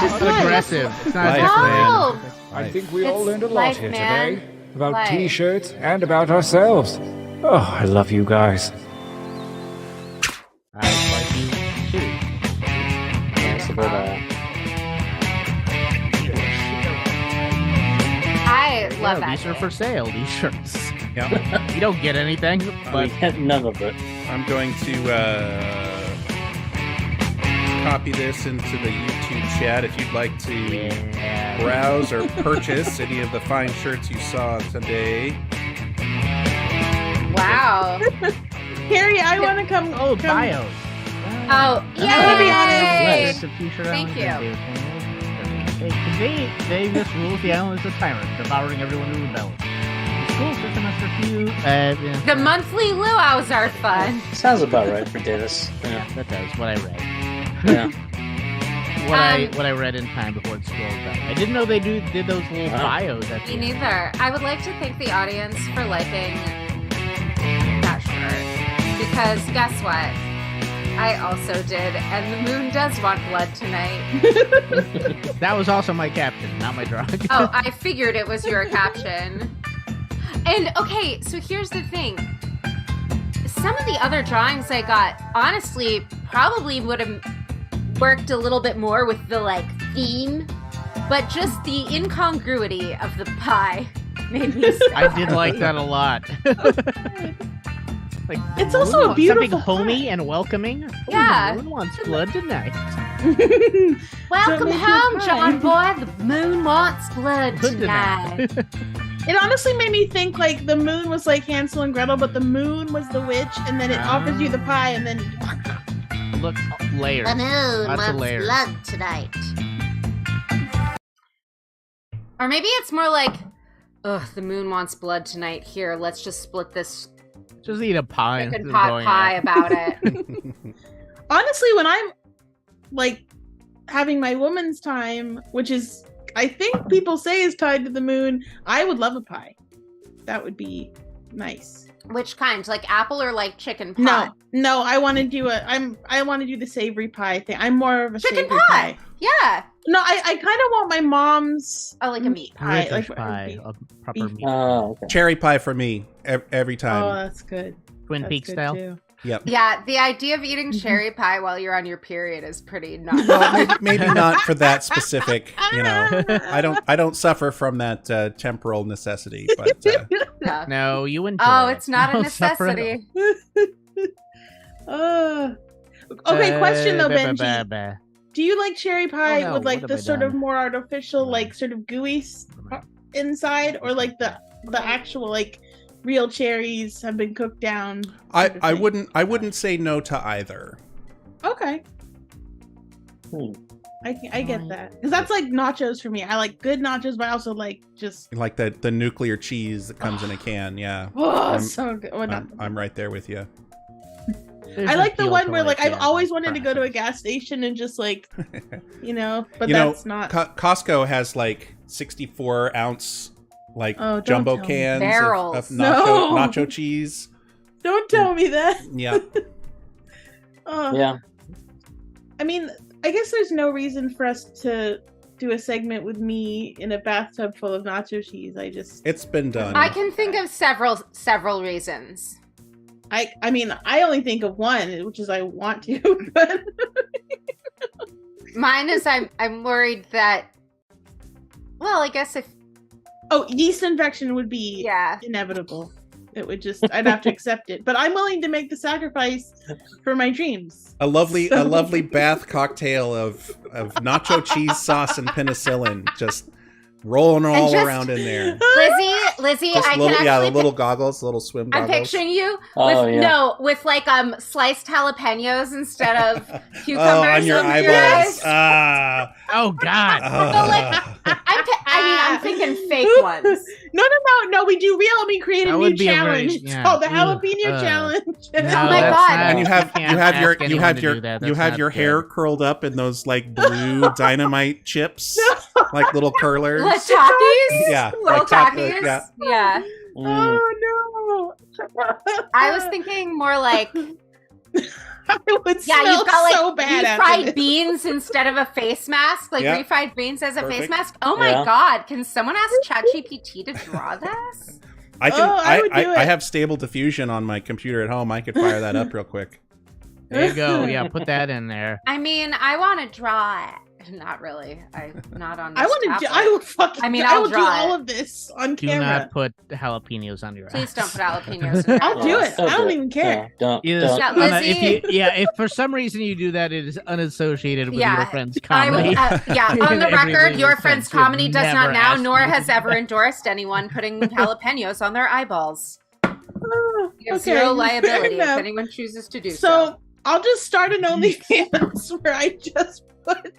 Just It's like- aggressive. It's not Life, No! I think we all It's learned a lot life, here man. today. About Life. t-shirts and about ourselves. Oh, I love you guys. I like you too. Yeah, it's a bit, I love that. These are for sale. These shirts. Yeah. You don't get anything, we but get none of it. I'm going to copy this into the YouTube chat if you'd like to yeah. browse or purchase any of the fine shirts you saw today. Wow. Carrie, I want to come. Oh, come bios. Oh, gonna be yay! honest. Thank you. They just rules the island as a tyrant, devouring everyone who rebels. The school system has refused. The monthly luau's are fun. Sounds about right for Davis. Yeah. Yeah, that does what I read. Yeah. What I read in time before it scrolled up. I didn't know they did those little Wow. bios at the Me end. neither. I would like to thank the audience for liking that shirt. Because guess what? I also did, and the moon does want blood tonight. That was also my caption, not my drawing. Oh, I figured it was your caption. And okay, so here's the thing. Some of the other drawings I got, honestly, probably would have worked a little bit more with the like theme, but just the incongruity of the pie made me stop. I did like that a lot. Like, It's also a Moon beautiful something homey pie. and welcoming. Oh, Yeah. the moon wants blood tonight. Welcome Don't make home, me John Boy. The moon wants blood Blood tonight. It honestly made me think like the moon was like Hansel and Gretel, but the moon was the witch, and then it offers you the pie, and then Look, layers. The moon Lots of wants layers. blood tonight. Or maybe it's more like, ugh, the moon wants blood tonight. Here, let's just split this Just eat a pie. chicken instead of pot going pie out. about it. honestly, when I'm like having my woman's time, which is I think people say is tied to the moon, I would love a pie. That would be nice. Which kind? Like apple or like chicken pot? No, I want to do I want to do the savory pie thing. I'm more of a Chicken savory pie. pie. Yeah. No, I kind of want my mom's Oh, like a meat pie. British like, pie. A proper beef. meat. Oh, okay. Cherry pie for me every Oh, time. that's good. Twin That's Peaks good style. too. Yep. Yeah, the idea of eating cherry pie while you're on your period is pretty nuts. Well, maybe not for that specific. You know, I don't suffer from that temporal necessity. But Yeah. No, you enjoy Oh, it. it's not a No suffering. necessity. Okay, question though, Benji. Bah. Do you like cherry pie no, with like what the have I sort of done? more artificial, like sort of gooey inside, or like the actual like real cherries have been cooked down? sort of I thing? wouldn't say no to either. Okay, Hmm. I get that because that's like nachos for me. I like good nachos, but I also like just Like the nuclear cheese that comes in a can. Yeah, oh so good. Well, not I'm right there with you. There's I an like the appeal one to, where like I've yeah, always wanted to go to a process. gas station and just like but You know, that's not. Costco has like 64 ounce like Oh, don't jumbo tell me. cans Barrels. of No. nacho cheese. Don't tell me that. Yeah, Yeah. I mean, I guess there's no reason for us to do a segment with me in a bathtub full of nacho cheese. it's been done. I can think of several reasons. I mean, I only think of one, which is I want to, but Mine is I'm worried that. Well, I guess if yeast infection would be yeah. inevitable. It would just I'd have to accept it. But I'm willing to make the sacrifice for my dreams. a lovely So- bath cocktail of nacho cheese sauce and penicillin. Just rolling all around in there. Lizzie, Just I little, can yeah, actually the little goggles, little swim I'm goggles. picturing you Oh, with like sliced jalapenos instead of cucumbers on your under eyeballs. Oh God. I'm thinking fake ones. No. We do real. We create a That new would be a very- challenge. It's yeah. called the Ugh, jalapeno challenge. Oh my that's God. not- And you have can't ask anyone to do that. you That's have not your good. hair curled up in those like blue dynamite chips, like little curlers. Like Takis? Yeah, Little like tacos, Takis? yeah. Yeah. Mm. Oh no! I was thinking more like, It would yeah, smell you've got like so bad after refried this. beans instead of a face mask. Like Yeah. refried beans as a face Perfect. mask. Oh my Yeah. God. Can someone ask ChatGPT to draw this? I can. I would do I it. have Stable Diffusion on my computer at home. I could fire that up real quick. There you go. Yeah, put that in there. I mean, I want to draw it. Not really. Not on this I want to. tablet. I will fucking. I mean, I I'll will do draw all it. of this on Do camera. not put jalapenos on your Please eyes. don't put jalapenos in your I'll do eyes. it. I don't even care. Don't. Yes, Yeah, Anna, Lizzie- if for some reason you do that, it is unassociated with Yeah, your friend's I will, comedy. on the Every record, your little friend's sense would comedy does never not now, ask nor you. has ever endorsed anyone putting jalapenos on their eyeballs. Oh, You have okay, zero fair liability if enough. anyone chooses to do so. So I'll just start an OnlyFans where I just put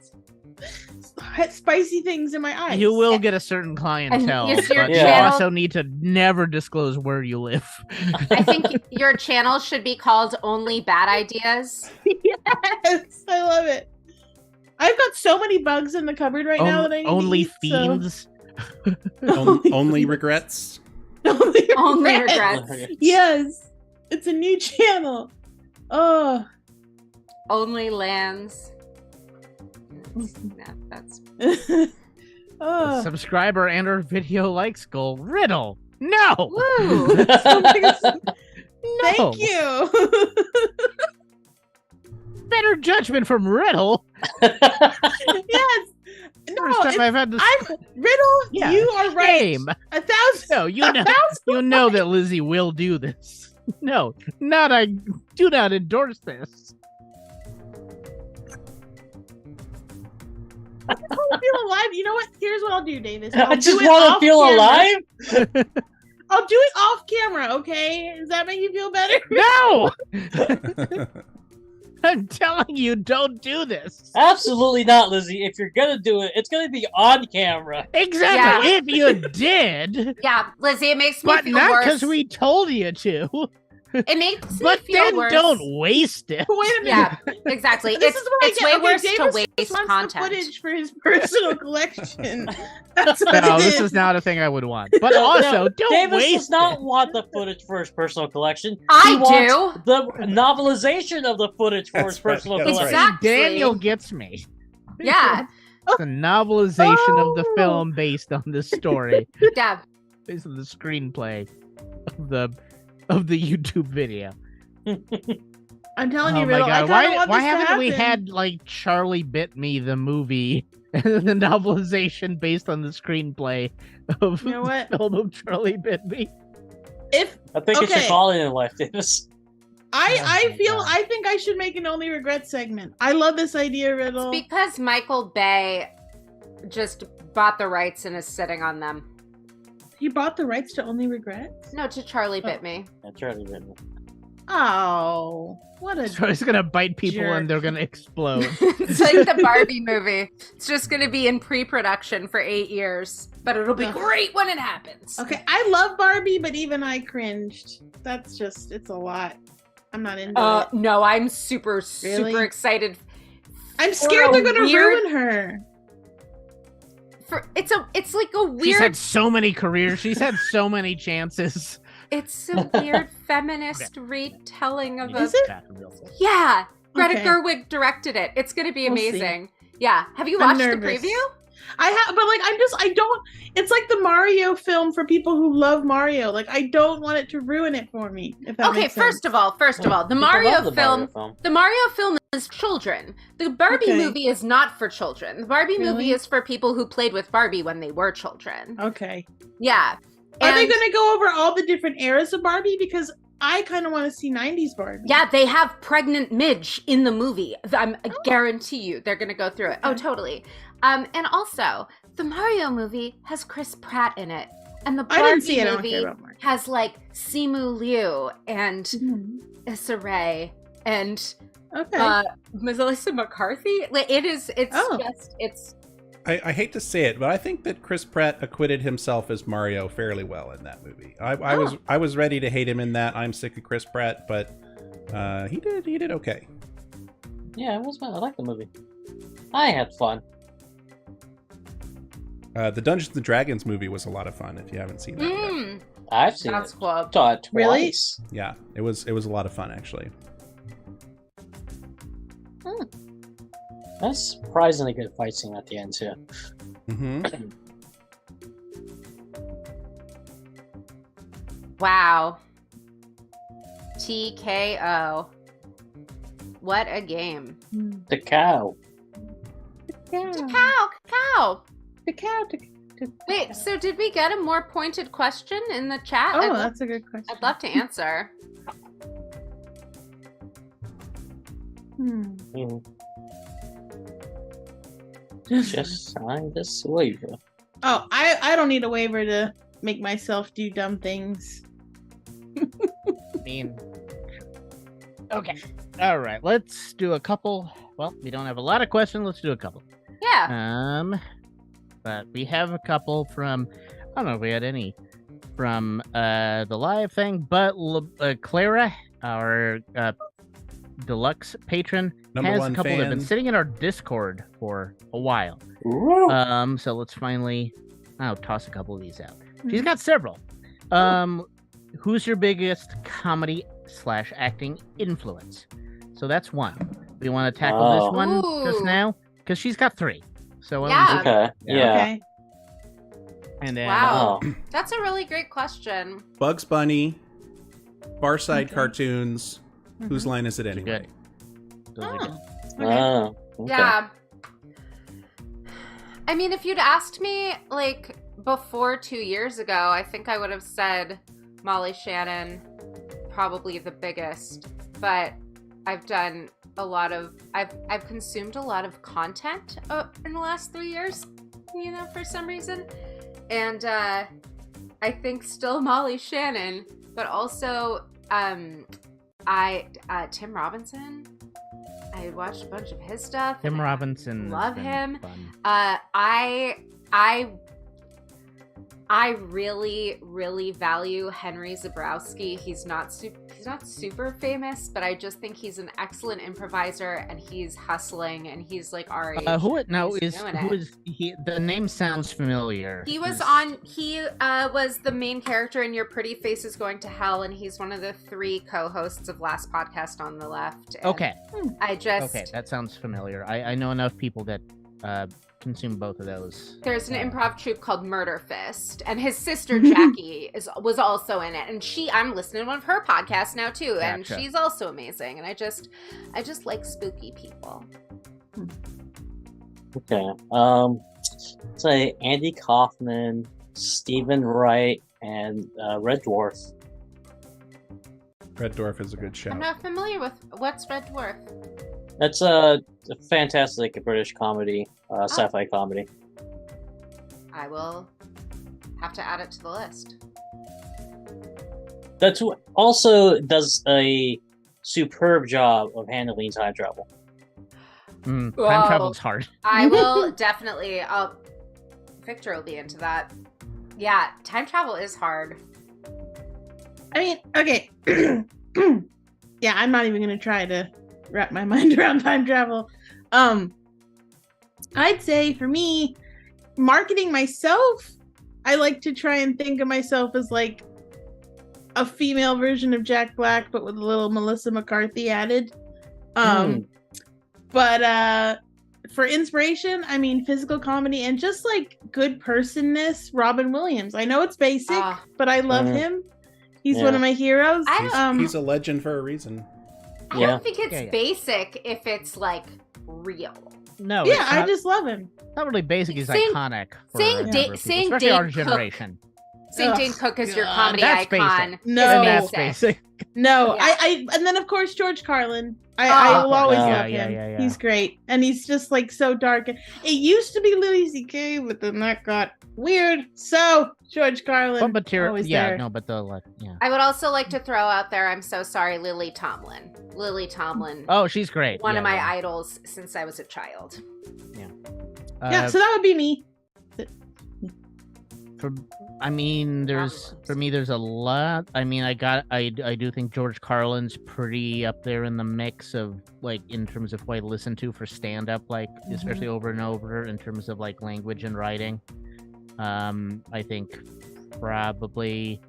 spicy things in my eyes. You will get a certain clientele, is your but you channel- also need to never disclose where you live. I think your channel should be called Only Bad Ideas. Yes, I love it. I've got so many bugs in the cupboard right now that I need Only to eat, so- fiends. Only regrets. Only regrets. regrets. Yes, it's a new channel. Oh, Only lands. That's oh. Subscriber and or video likes goal. Riddle. No. woo. No. Thank you. Better judgment from Riddle. Yes. No, First time I've had this. Riddle, Yeah, you are right. Shame. 1,000. No, you know that Lizzie will do this. No, not I do not endorse this. I want to feel alive. You know what? Here's what I'll do, Davis. I I'll just do it want to off feel camera. alive. I'll do it off camera, okay? Does that make you feel better? No, I'm telling you, don't do this. Absolutely not, Lizzie. If you're gonna do it, it's gonna be on camera. Exactly. Yeah. If you did, Yeah, Lizzie, it makes me but feel not worse. because we told you to. It makes But me feel then worse. don't waste it. Wait a minute. Yeah, exactly. This is what I It's get. way Okay, worse Davis to just waste wants content. the footage for his personal collection. That's what No, it this is. is not a thing I would want. But No, also, no, don't Davis waste does not it. want the footage for his personal collection. He I wants do. the novelization of the footage for his That's right, personal that's collection. right. Exactly. Daniel gets me. Yeah, The novelization of the Oh. film based on this story, yeah. based on the screenplay of the YouTube video. I'm telling Oh you, my Riddle. I god! kinda want Why this to haven't we happen. had like Charlie Bit Me the movie, and the novelization based on the screenplay of You know what? the film of Charlie Bit Me? If I think it's your Okay. calling in life, Davis. Oh I my feel, God. I think I should make an Only Regret segment. I love this idea, Riddle. It's because Michael Bay just bought the rights and is sitting on them. He bought the rights to Only Regrets? No, to Charlie Bit Me. That's Charlie Bit Me. Oh, what a So he's gonna bite people Jerk. and they're gonna explode. It's like the Barbie movie. It's just going to be in pre-production for 8 years, but it'll be Ugh. great when it happens. Okay, I love Barbie, but even I cringed. That's just, it's a lot. I'm not into it. No, I'm super Really? excited. I'm scared they're gonna weird- ruin her. It's like a She's weird. had so many careers. She's had so many chances. It's a weird feminist retelling of a. Is it? Yeah, Greta Okay. Gerwig directed it. It's going to be We'll see. amazing. Yeah, have you I'm watched the nervous. preview? I have, but like, I don't, it's like the Mario film for people who love Mario. Like, I don't want it to ruin it for me. If that Okay, makes sense. first of all, the People Mario love the film. Mario film. The Mario film is children. The Barbie Okay. movie is not for children. The Barbie movie Really? is for people who played with Barbie when they were children. Okay. Yeah. Are they And- going to go over all the different eras of Barbie? Because I kind of want to see 90s Barbie. Yeah, they have pregnant Midge in the movie. I guarantee you they're going to go through it. Oh, Okay. totally. And also, the Mario movie has Chris Pratt in it, and the I didn't Barbie see it. I don't movie care about Mario. has like Simu Liu and Issa Rae and Okay. Melissa McCarthy. Like it's Oh. just it's. I hate to say it, but I think that Chris Pratt acquitted himself as Mario fairly well in that movie. I was ready to hate him in that. I'm sick of Chris Pratt, but he did okay. Yeah, it was fun. I like the movie. I had fun. The Dungeons and Dragons movie was a lot of fun. If you haven't seen that yet. I've seen That's it. cool. Saw it Really? twice. Yeah, it was a lot of fun actually. That's surprisingly good fight scene at the end too. Mm-hmm. Wow. TKO. What a game. The cow. Cacao. The cow. Wait, so did we get a more pointed question in the chat? Oh, that's a good question. I'd love to answer. Mhm. Just sign this waiver. Oh, I don't need a waiver to make myself do dumb things. I mean, okay. All right, let's do a couple. Well, we don't have a lot of questions. Let's do a couple. Yeah. But we have a couple from, I don't know if we had any from the live thing, but Clara, our deluxe patron, Number has one a couple that have been fan. sitting in our Discord for a while. Ooh. So let's finally, I'll toss a couple of these out. Mm-hmm. She's got several. Who's your biggest comedy/acting influence? So that's one. We want to tackle this one just Ooh. now because she's got three. So why don't Yeah. we- Okay. Yeah. Okay. and then Wow. Oh. That's a really great question. Bugs Bunny, Far Side Okay. cartoons. Whose line is it anyway? those are good. Okay. Oh. Okay. Yeah. I mean, if you'd asked me like before 2 years ago, I think I would have said Molly Shannon, probably the biggest. But I've done a lot of I've consumed a lot of content in the last 3 years, you know, for some reason. And I think still Molly Shannon, but also Tim Robinson. I watched a bunch of his stuff. Tim Robinson. Love has him. been fun. I really, really value Henry Zabrowski. He's not super famous, but I just think he's an excellent improviser, and he's hustling, and he's like our age. Who now He's is doing who it. is he? The name sounds familiar. He was Who's- on. He was the main character in Your Pretty Face Is Going to Hell, and he's one of the 3 co-hosts of Last Podcast on the Left. And Okay. I just Okay, that sounds familiar. I know enough people that consume both of those. There's an improv troupe called Murder Fist, and his sister Jackie was also in it. And I'm listening to one of her podcasts now too, and Gotcha. she's also amazing. And I just like spooky people. Okay. Say Andy Kaufman, Stephen Wright, and Red Dwarf. Red Dwarf is a good I'm shout. not familiar with what's Red Dwarf. That's a fantastic British comedy, sci-fi comedy. I will have to add it to the list. That's what also does a superb job of handling time travel. Time Whoa. travel's hard. I will definitely. Victor will be into that. Yeah, time travel is hard. I mean, okay. Yeah, I'm not even gonna try to wrap my mind around time travel. I'd say for me, marketing myself, I like to try and think of myself as like a female version of Jack Black, but with a little Melissa McCarthy added. But for inspiration, I mean physical comedy and just like good personness, Robin Williams. I know it's basic, but I love him. He's one of my heroes. He's a legend for a reason. I don't think it's basic if it's like real. No. Yeah, it's I not, just love him. not really basic. He's Saying- iconic. For saying a Da- number of people, saying especially Dane our Cook. generation. St. Ugh, Jane Cook is your God, comedy that's icon. basic. No. That's basic. basic. No, Yeah. I and then of course George Carlin. I will always Yeah, love yeah, him. yeah. He's great, and he's just like so dark. It used to be Louis C.K., but then that got weird. So George Carlin, What material? always Yeah, there. no, but yeah. I would also like to throw out there, I'm so sorry, Lily Tomlin. Lily Tomlin. Oh, she's great. One Yeah, of my yeah. idols since I was a child. Yeah, so that would be me. For me, there's a lot. I mean, I do think George Carlin's pretty up there in the mix of like in terms of what I listen to for stand up, like especially over and over in terms of like language and writing. I think probably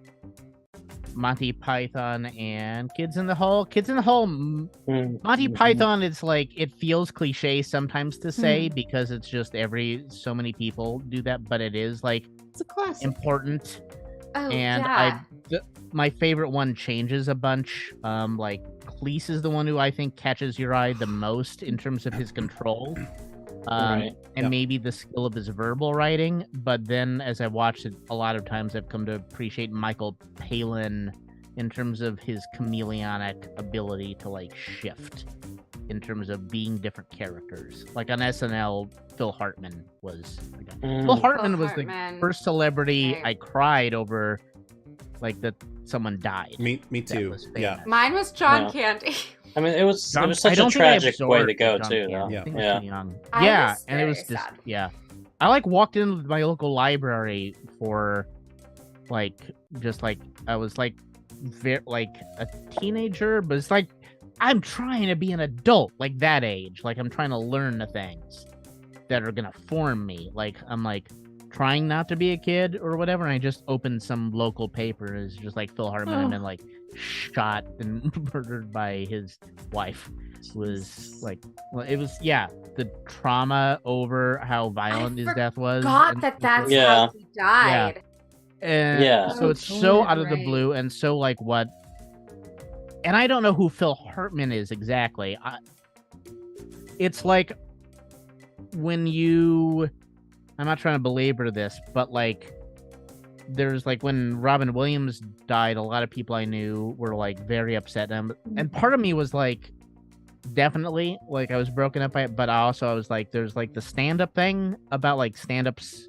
Monty Python and Kids in the Hall. Monty Python, it's like it feels cliche sometimes to say because it's just so many people do that, but it is like It's a classic. important. Oh, And yeah. my favorite one changes a bunch. Like Cleese is the one who I think catches your eye the most in terms of his control. Right. And Yep. maybe the skill of his verbal writing. But then as I watched it, a lot of times I've come to appreciate Michael Palin in terms of his chameleonic ability to like shift in terms of being different characters. Like on SNL, Phil Hartman was Phil Hartman was the first celebrity Right. I cried over, like that someone died. Me That too. was Yeah. famous. Mine was John Yeah. Candy. I mean, it was I such a don't think I tragic way to absorbed go John too, Candy. though. I think I Yeah. was too young. I Yeah, was and it was very just sad. yeah. I like walked into my local library for like just like I was like like a teenager, but it's like I'm trying to be an adult, like that age. Like I'm trying to learn the things that are gonna form me. Like I'm like trying not to be a kid or whatever. And I just opened some local paper and it's just like Phil Hartman had been like shot and murdered by his wife. Was like, well, it was the trauma over how violent his death was. God, and- that's Yeah. how he died. and Yeah. so Oh, it's so out of the right. blue and so like what, and I don't know who Phil Hartman is exactly. It's like when I'm not trying to belabor this, but like there's like when Robin Williams died, a lot of people I knew were like very upset, and part of me was like, definitely like I was broken up by it, but I was like, there's like the stand-up thing about like stand-ups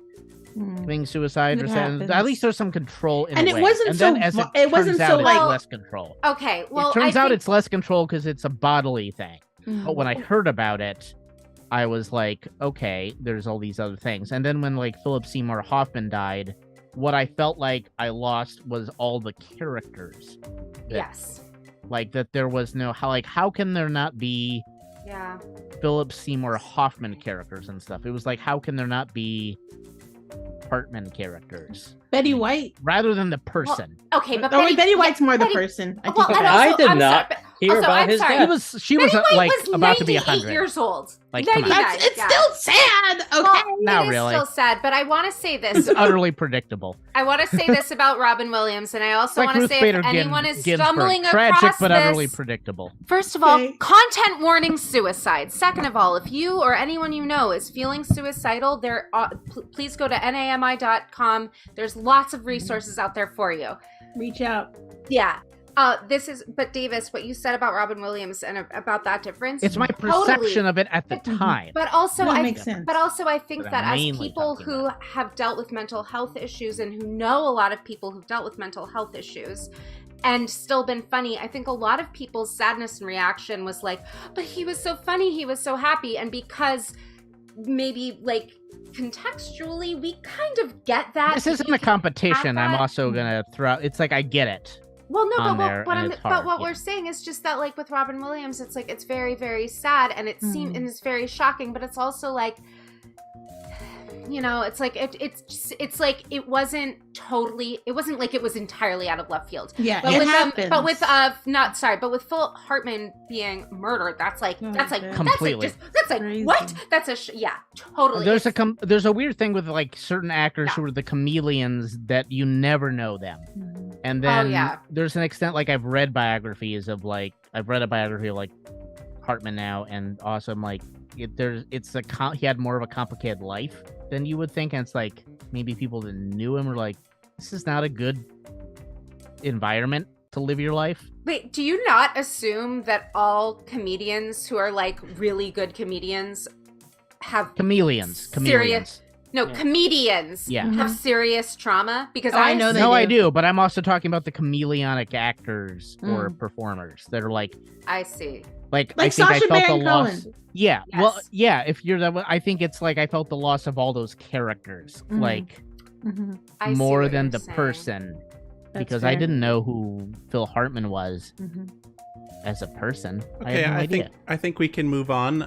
being suicide It or something. happens. At least there's some control in And a it way. wasn't and so then as vi- it it wasn't turns so, out, like- it's less control. Okay, well, It turns I out think- it's less control because it's a bodily thing. But when I heard about it, I was like, okay, there's all these other things. And then when like Philip Seymour Hoffman died, what I felt like I lost was all the characters. yes, Like that there was no how can there not be yeah. Philip Seymour Hoffman characters and stuff? It was like, how can there not be Hartman characters Betty White. rather than the person? Okay, but Betty White's more the Betty- person. I Well, think and about I also, did I'm not sorry, but- hear also, about I'm his sorry. death. She was Betty White like was about to be 98 100. years old. Like, come on. 99, it's yeah. still sad. Okay. Well, Not it is really. still sad, but I want to say this. It's utterly predictable. I want to say this about Robin Williams, and I also Like want to Ruth say Bader if anyone is Ginsburg. stumbling Tragic across but utterly this, predictable. first of all, Okay. content warning: suicide. Second of all, if you or anyone you know is feeling suicidal, please go to nami.com. There's lots of resources out there for you. Reach out. Yeah. But Davis, what you said about Robin Williams and about that difference. It's my perception of it at the time. But also, No, it I makes sense. But also, I think But that I'm as mainly people talking who about have dealt with mental health issues and who know a lot of people who've dealt with mental health issues and still been funny, I think a lot of people's sadness and reaction was like, but he was so funny, he was so happy. And because maybe like contextually, we kind of get that. This isn't a competition. I'm that. also gonna throw. It's like I get it. Well, no, on but there, what, and it's hard, what yeah. we're saying is just that, like with Robin Williams, it's like it's very, very sad, and it seems and it's very shocking, but it's also like, you know, it's like it's like it wasn't like it was entirely out of left field. Yeah, But it with happens. but with Phil Hartman being murdered, that's like Oh, that's like yeah. Completely. that's like Crazy. what? That's yeah, totally. There's a weird thing with like certain actors who are the chameleons that you never know them. And then yeah. there's an extent like I've read biographies of like I've read a biography of like Hartman now, and also I'm like he had more of a complicated life than you would think, and it's like maybe people that knew him were like, this is not a good environment to live your life. Wait, do you not assume that all comedians who are like really good comedians have Chameleons. No, Yeah. comedians Yeah. have serious trauma? Because Oh, I know they No, do. I do, but I'm also talking about the chameleonic actors or Mm. performers that are like I see. I Like think Sacha I felt Baron the loss. Cohen. Yeah, Yes. well, yeah. If you're that, I think it's like I felt the loss of all those characters, Mhm. like I see more what than you're the saying. person, That's because I fair. didn't know who Phil Hartman was Mhm. as a person. I Okay, had no idea. I think we can move on.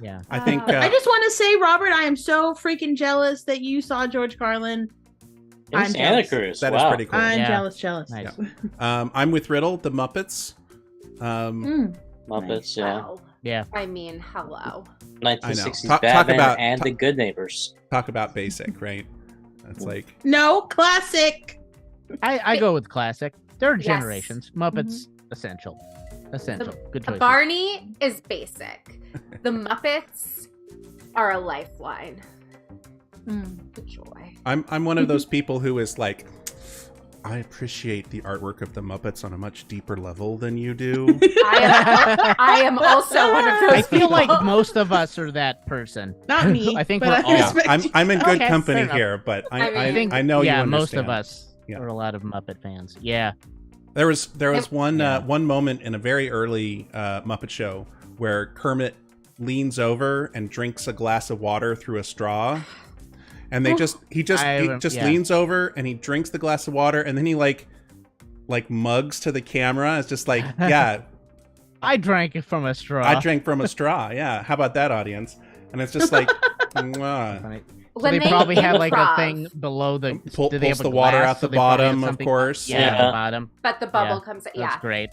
Yeah. I think I just want to say, Robert, I am so freaking jealous that you saw George Carlin. In I'm Santa jealous. Cruz. that is Wow. pretty cool. I'm Yeah. jealous. Nice. I'm with Riddle, the Muppets. Mm. Muppets, yeah. Wow. Yeah. I mean, hello. 1960s Talk Batman about- and The Good Neighbors. Talk about basic, right? That's like No, classic. I go with classic. There are Yes. generations. Muppets essential. Good choice. Barney is basic. The Muppets are a lifeline. Mm. The joy. I'm one of those people who is like, I appreciate the artwork of the Muppets on a much deeper level than you do. I am also one of those I feel like people. most of us are that person. Not me. I think but we're I all- Yeah, respect I'm you. I'm in good Okay, company fair enough. here, but I I think- know you yeah, understand. most of us Yeah. are a lot of Muppet fans. Yeah. There was one Yeah. one moment in a very early Muppet Show where Kermit leans over and drinks a glass of water through a straw, and he just yeah. leans over and he drinks the glass of water, and then he like mugs to the camera. It's just like, yeah, I drank it from a straw. I drank from a straw. Yeah, how about that, audience? And it's just like, mwah. Funny. So When they they probably had like a improv, thing below the Pulls did they have a the water glass? out the So they probably had bottom, of something- course. Yeah, Yeah. the bottom. but the bubble Yeah, comes. That's Yeah, great.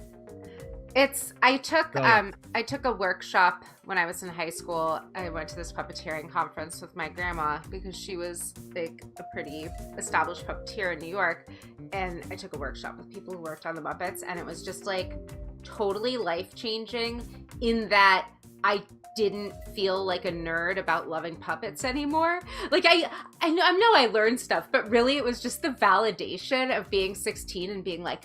I took Brilliant. I took a workshop when I was in high school. I went to this puppeteering conference with my grandma because she was like a pretty established puppeteer in New York, and I took a workshop with people who worked on the Muppets, and it was just like totally life changing in that I didn't feel like a nerd about loving puppets anymore. Like I know I learned stuff, but really it was just the validation of being 16 and being like,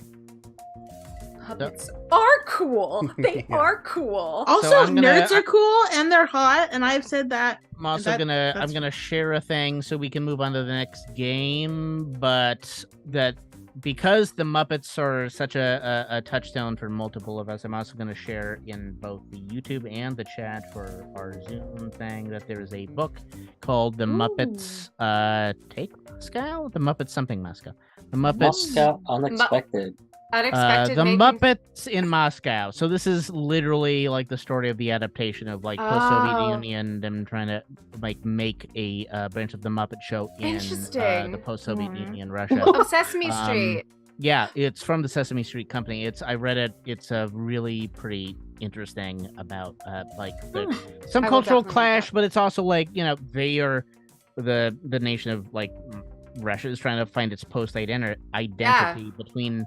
puppets are cool. They Yeah. are cool. Also, So I'm gonna- nerds are cool and they're hot, and I've said that. I'm also That- I'm that's- gonna share a thing so we can move on to the next game, but that because the Muppets are such a touchstone for multiple of us, I'm also gonna share in both the YouTube and the chat for our Zoom thing that there is a book called The Muppets Take Moscow? The Muppets something Moscow. The Muppets Moscow Unexpected. Unexpected. the making- Muppets in Moscow. So this is literally like the story of the adaptation of like post-Soviet Oh. Union, them trying to like make a branch of the Muppet Show in Interesting. the post-Soviet Mhm. Union Russia. of Sesame Um, Street. Yeah, it's from the Sesame Street Company. I read it. It's a really pretty interesting about like some I will cultural definitely clash, read but it's also like they are the nation of like Russia is trying to find its identity between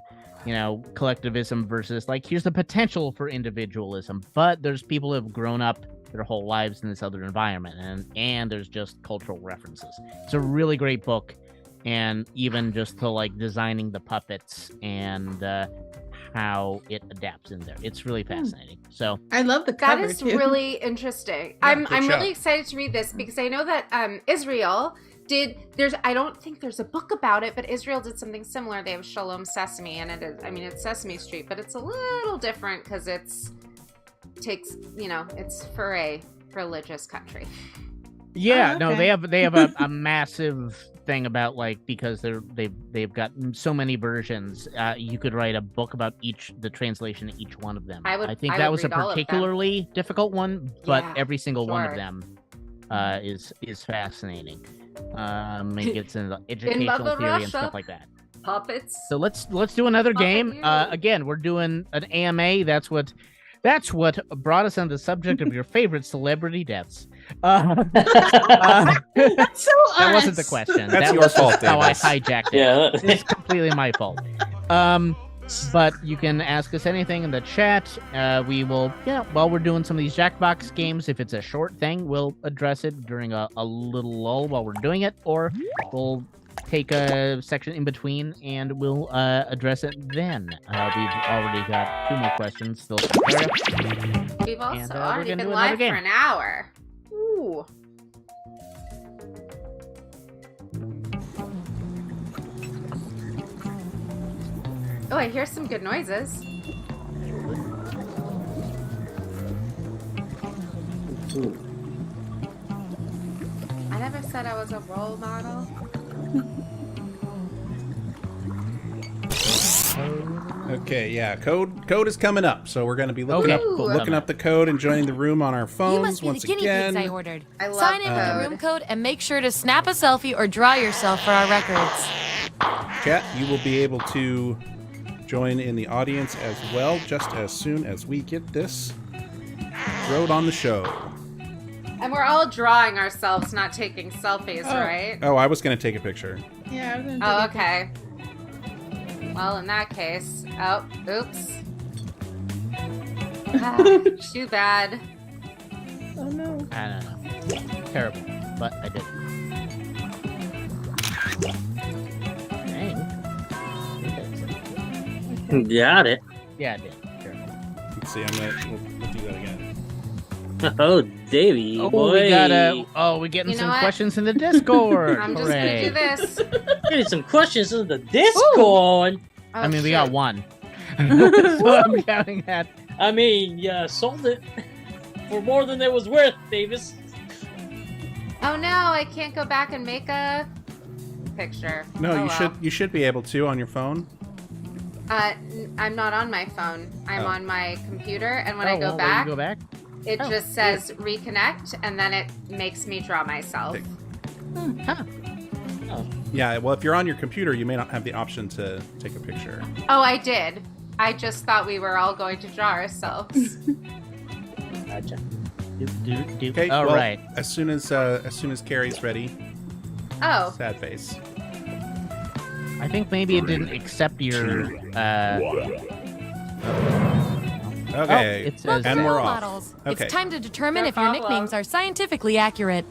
collectivism versus like here's the potential for individualism, but there's people who have grown up their whole lives in this other environment, and there's just cultural references. It's a really great book, and even just to like designing the puppets and how it adapts in there, it's really fascinating. So I love the That cover is too. really interesting. Yeah, I'm good really show. excited to read this because I know that Israel I don't think there's a book about it, but Israel did something similar. They have Shalom Sesame, and it's Sesame Street, but it's a little different because it's for a religious country. yeah, Oh, no, okay. they have a massive thing about like because they've got so many versions. You could write a book about the translation of each one of them. I think would that was a read all of them. particularly difficult one, but Yeah, every single one of sure. them is fascinating. It gets into educational Mother theory and Russia. stuff like that. Puppets. So let's do another Puppet game. you. Again, we're doing an AMA. That's what brought us on the subject of your favorite celebrity deaths. That's so That wasn't the us. question. That's that your was fault, just how I Davis. hijacked it. Yeah. It's completely my fault. But you can ask us anything in the chat. We will, while we're doing some of these Jackbox games, if it's a short thing, we'll address it during a little lull while we're doing it, or we'll take a section in between, and we'll address it then. We've already got 2 more questions still to prepare. We've also And, we're already gonna been do another live game. for an hour. Ooh. Oh, I hear some good noises. I never said I was a role model. Okay, yeah, code is coming up, so we're going to be looking Okay, up cool. looking up the code and joining the room on our You phones must be once the guinea again. pigs I ordered. I love Sign in with the code. room code and make sure to snap a selfie or draw yourself for our records. Chat, you will be able to join in the audience as well, just as soon as we get this road on the show. And we're all drawing ourselves, not taking selfies, Oh. right? Oh, I was going to take a picture. Yeah, I was gonna Oh, take a okay. Well, in that case, oh, oops. Ah, too bad. picture. Oh no. I don't know. Terrible, but I did. Dang. Got it. Yeah, I did. Terrible. Let's see, we'll do that again. Oh, Davey, Oh, boy. we got we're getting You know some what? questions in the Discord. I'm just gonna do Hooray. this. Getting some questions in the Discord. Oh, I mean, we shit. got 1. So I'm counting that. I mean, yeah, sold it for more than it was worth, Davis. Oh no, I can't go back and make a picture. No, Oh, you well. should be able to on your phone. I'm not on my phone. I'm Oh. on my computer, and when Oh, I go well, back, you go back? it Oh, just says reconnect, and then it makes me draw myself. Huh. Yeah, well, if you're on your computer, you may not have the option to take a picture. Oh, I did. I just thought we were all going to draw ourselves. Gotcha. Okay, All well, right. as soon as Carrie's ready, Oh, sad face. I think maybe it didn't accept your. Okay, it says Welcome and to we're role off. models. Okay. It's time to determine No if your problem. nicknames are scientifically accurate.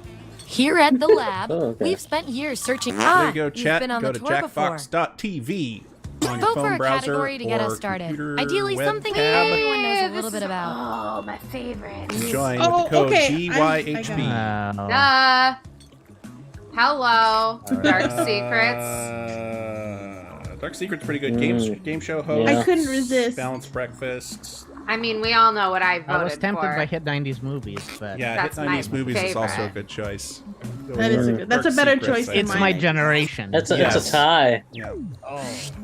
Here at the lab, Oh, okay. we've spent years searching. There you go, you've chat. been on Go the to tour before. jackbox.tv on your Vote phone for a browser category to get or us started. computer Ideally, web something tab. everyone knows a this little bit is- about. Oh, my favorite. Join Oh, with the code okay, I GYHB. Hello, Dark Secrets. Dark Secret's pretty good. Game show host. Yeah. I couldn't resist. Balanced breakfast. I mean, we all know what I voted I was tempted for. by hit 90s movies, but Yeah, That's Hit 90s my movies is also a favorite. good choice. That is a good. That's a Dark better Secrets, choice I than it's think. my mine. generation. It's a Yes. tie. Yeah.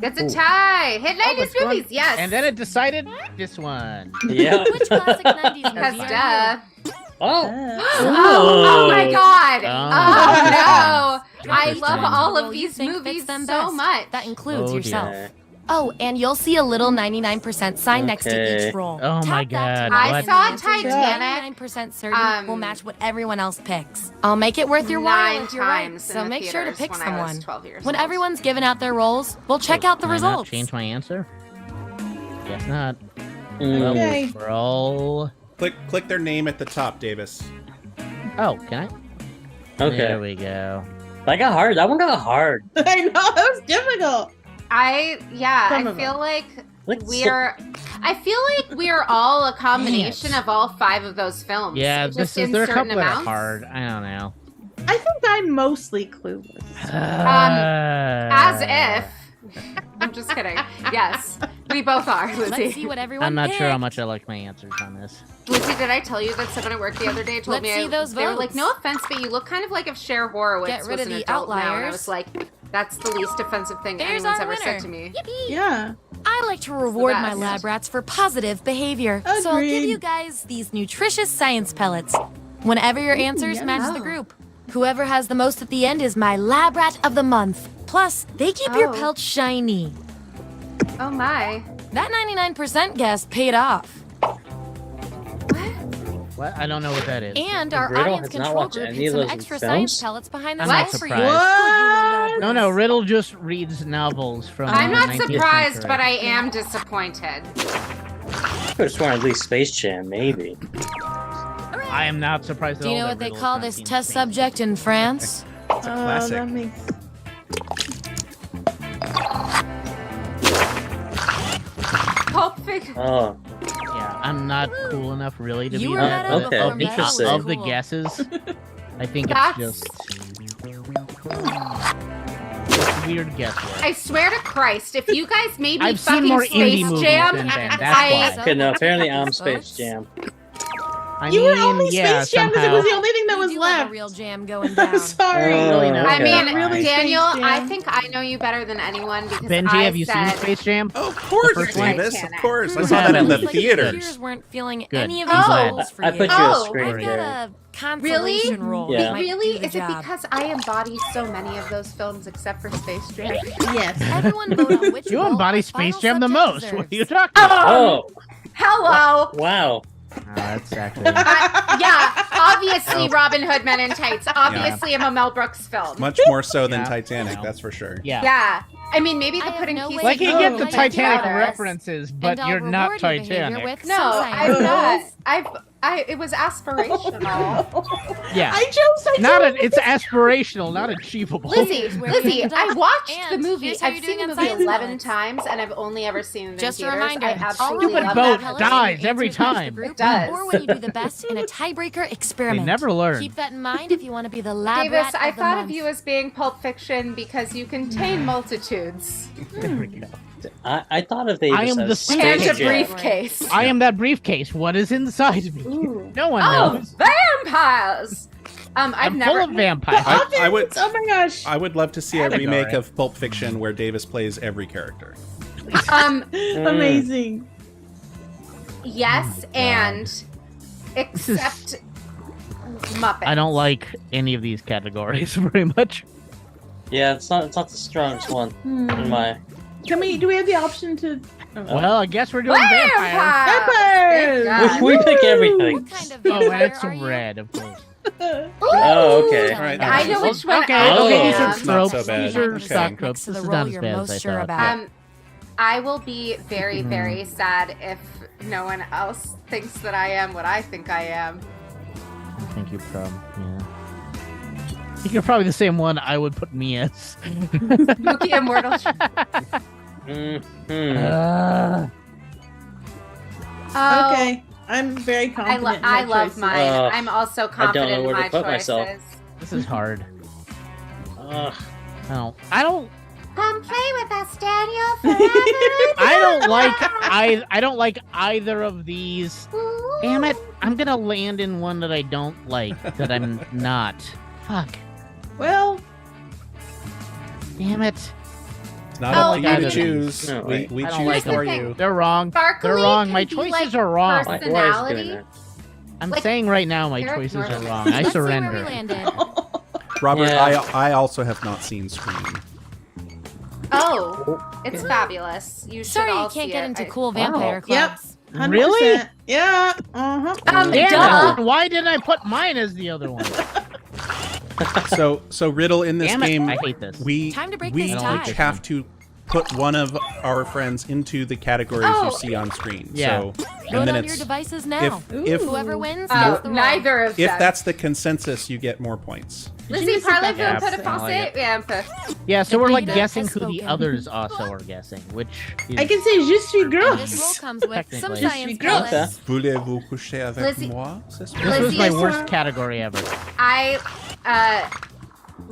It's a tie. Hit 90s it's going- movies, yes. And then it decided this one. Yeah. Which classic 90s Because movie duh. are you? Oh. Oh my god. Oh. Oh no. I Interesting. love all Well, of you these think movies fits them so best. much. That includes Oh, yourself. Yeah. Oh, and you'll see a little 99% sign next to Okay. each roll. Oh my Tap that God, to I what? saw answer you're Titanic, 99% certain will match what everyone else picks. I'll make it worth your 9 while if you're right, times so in the make sure to theaters pick when I was someone. 12 years When old. everyone's given out their roles, we'll check out the Can I not results. change my answer? Guess not. Mm. Well, Okay. we're all. Click their name at the top, Davis. Oh, can I? Okay. There we go. That got hard. That one got hard. I know that was difficult. I Some of feel like Like, I feel like we're all a combination of all 5 of those films. Yeah, just this in is. There are a certain couple that are amounts. hard. I don't know. I think I'm mostly clueless. As if. I'm just kidding. Yes, we both are, Let's see Lizzie. what everyone I'm not sure how picked. much I like my answers on this. Lizzie, did I tell you that someone at work the other day told Let's me see those they were like, votes. "No offense, but you look kind of like if Cher Horowitz Get rid was of an the adult now." And I outliers. was like, "That's the least offensive thing There's anyone's our ever said winner. to me." Yippee! Yeah. I like to reward my best. lab rats for positive behavior. So I'll give Agreed. you guys these nutritious science pellets. Whenever your answers yum. match the Oh. group. Whoever has the most at the end is my lab rat of the month. Plus, they keep your Oh. pelts shiny. Oh my! That 99% guess paid off. What? I don't know what that is. And our Riddle audience has not control watched group any hid of some those extra films? science pellets behind the I'm not scenes for you. surprised. What? No, no. Riddle just reads novels from. I'm the not 19th surprised, century. but I am disappointed. I could have sworn at least Space Jam, maybe. I am not surprised. Do you at know all what that they Riddle call has not this seen test Space. subject in France? It's a classic. That makes. Pulp Fiction. Oh, Yeah, I'm not cool enough really to You be were that. meta Okay, before of, meta interesting. was of the cool. guesses, I think That's- it's just weird guesswork. I swear to Christ, if you guys made me I've seen fucking more indie Space movies Jam, than Ben. That's I- why. okay, no, apparently I'm Folks. Space Jam. I You were mean, only yeah, Space Jam because it somehow. was the only thing that We was do have left. a real jam going down. Sorry. Really not. I Okay. mean, Not really Daniel, Space I Jam. think I know you better than anyone because Benji, I have you said, seen Space Jam? Oh, of course, first one? Davis. Of Titanic. course. I You saw have that in it. the Like, the theaters. viewers weren't feeling Good. any of I'm these glad. roles for I you. put you a Oh, screen I've got here. a consolation role. Yeah. that might Really? do the Is it job. because I embody so many of those films except for Space Jam? Yes. Everyone vote on which You role embody our Space final Jam the subject most. What are you deserves. talking about? Oh, Hello. wow. That's actually. Yeah, obviously Robin Hood Men in Tights. Obviously I'm a Mel Brooks film. Much more so than Yeah. Titanic, Yeah. that's for sure. Yeah. Yeah. I mean, maybe I the have pudding no piece. way Like you Oh, get the like Titanic powders. references, but And I'll you're not reward your behavior Titanic. with No, some I'm science. not. It was aspirational. Yeah. I chose. It's aspirational, not achievable. Lizzie, Here's where you Lizzie, get the I dot. watched the And movie. here's how I've you're seen the doing on movie science 11 balance. times, and I've only ever seen it in Just a theaters. reminder, I all absolutely Stupid love boat that Hello, movie. dies your every answers match the time. group, It does. Or when you do the best in a tiebreaker They experiment. never learn. Keep that in mind if you want to be the lab Davis, rat I of the thought month. of you as being Pulp Fiction because you contain multitudes. There we go. I thought of Davis I am as the Space And a Space Jam. briefcase. I am that briefcase. What is inside of me? Ooh. No one Oh, knows. vampires! I've I'm never. full of vampires. I would- Oh my gosh. I would love to see a Category. remake of Pulp Fiction where Davis plays every character. Amazing. Yes, and except Muppets. I don't like any of these categories very much. Yeah, it's not the strongest one in my. Do we have the option to? Well, I guess we're doing vampires. Vampires! Thank God. We pick everything. What kind of Oh, and vampire it's are you? red, of course. Oh, okay. Tell me Right. about I it. know which one Okay, I okay, these are am. It's not so tropes. bad. These are Okay. stock Next tropes. to This the is role not as you're bad as most I sure thought. about. I will be very, Mhm. very sad if no one else thinks that I am what I think I am. I think you're probably, yeah. I think you're probably the same one I would put me as. Mookie Immortal. Mm-hmm. Oh, Okay, I'm very confident. I in my love choices. mine. I'm also confident know in where to my put choices. myself. This is hard. Ugh. I don't Come play with us, Daniel. Forever. I don't like either of these. Damn it. I'm gonna land in one that I don't like, that I'm not. Fuck. Well, Damn it. It's not Oh, up to you I to don't- choose. No, we wait. we I don't choose like for them. you. They're wrong. Sparkly They're wrong. My can be, choices like, are wrong. My personality. doing it. I'm like, saying right now my Eric choices are Norton. wrong. I Let's see where we surrender. landed. Robert, Yeah. I also have not seen Scream. Oh, it's fabulous. You should Sorry you all can't see get it. into cool vampire Yep. clubs. 100%. Really? Yeah. Uh-huh. Damn Damn it. it. Why didn't I put mine as the other one? So Riddle, in this Damn it. game, I hate this. we Time to break we this tie. each have to put one of our friends into the categories Oh. you see on screen. Yeah. So, Vote and then on your it's devices now. if Whoever wins gets Oh, the role. neither of them. if that's the consensus, you get more points. Lizzie, parlez-vous Yeah, un peu de I like français? it. Yeah, un peu. Yeah, so we're like Data guessing has who the spoken. others also are guessing, which is I can say je suis And grosse. this role comes with some Technically. science Gross. balance. Voulez-vous coucher avec Lizzie- moi? ce soir? this was Lizzie my is- worst category ever. I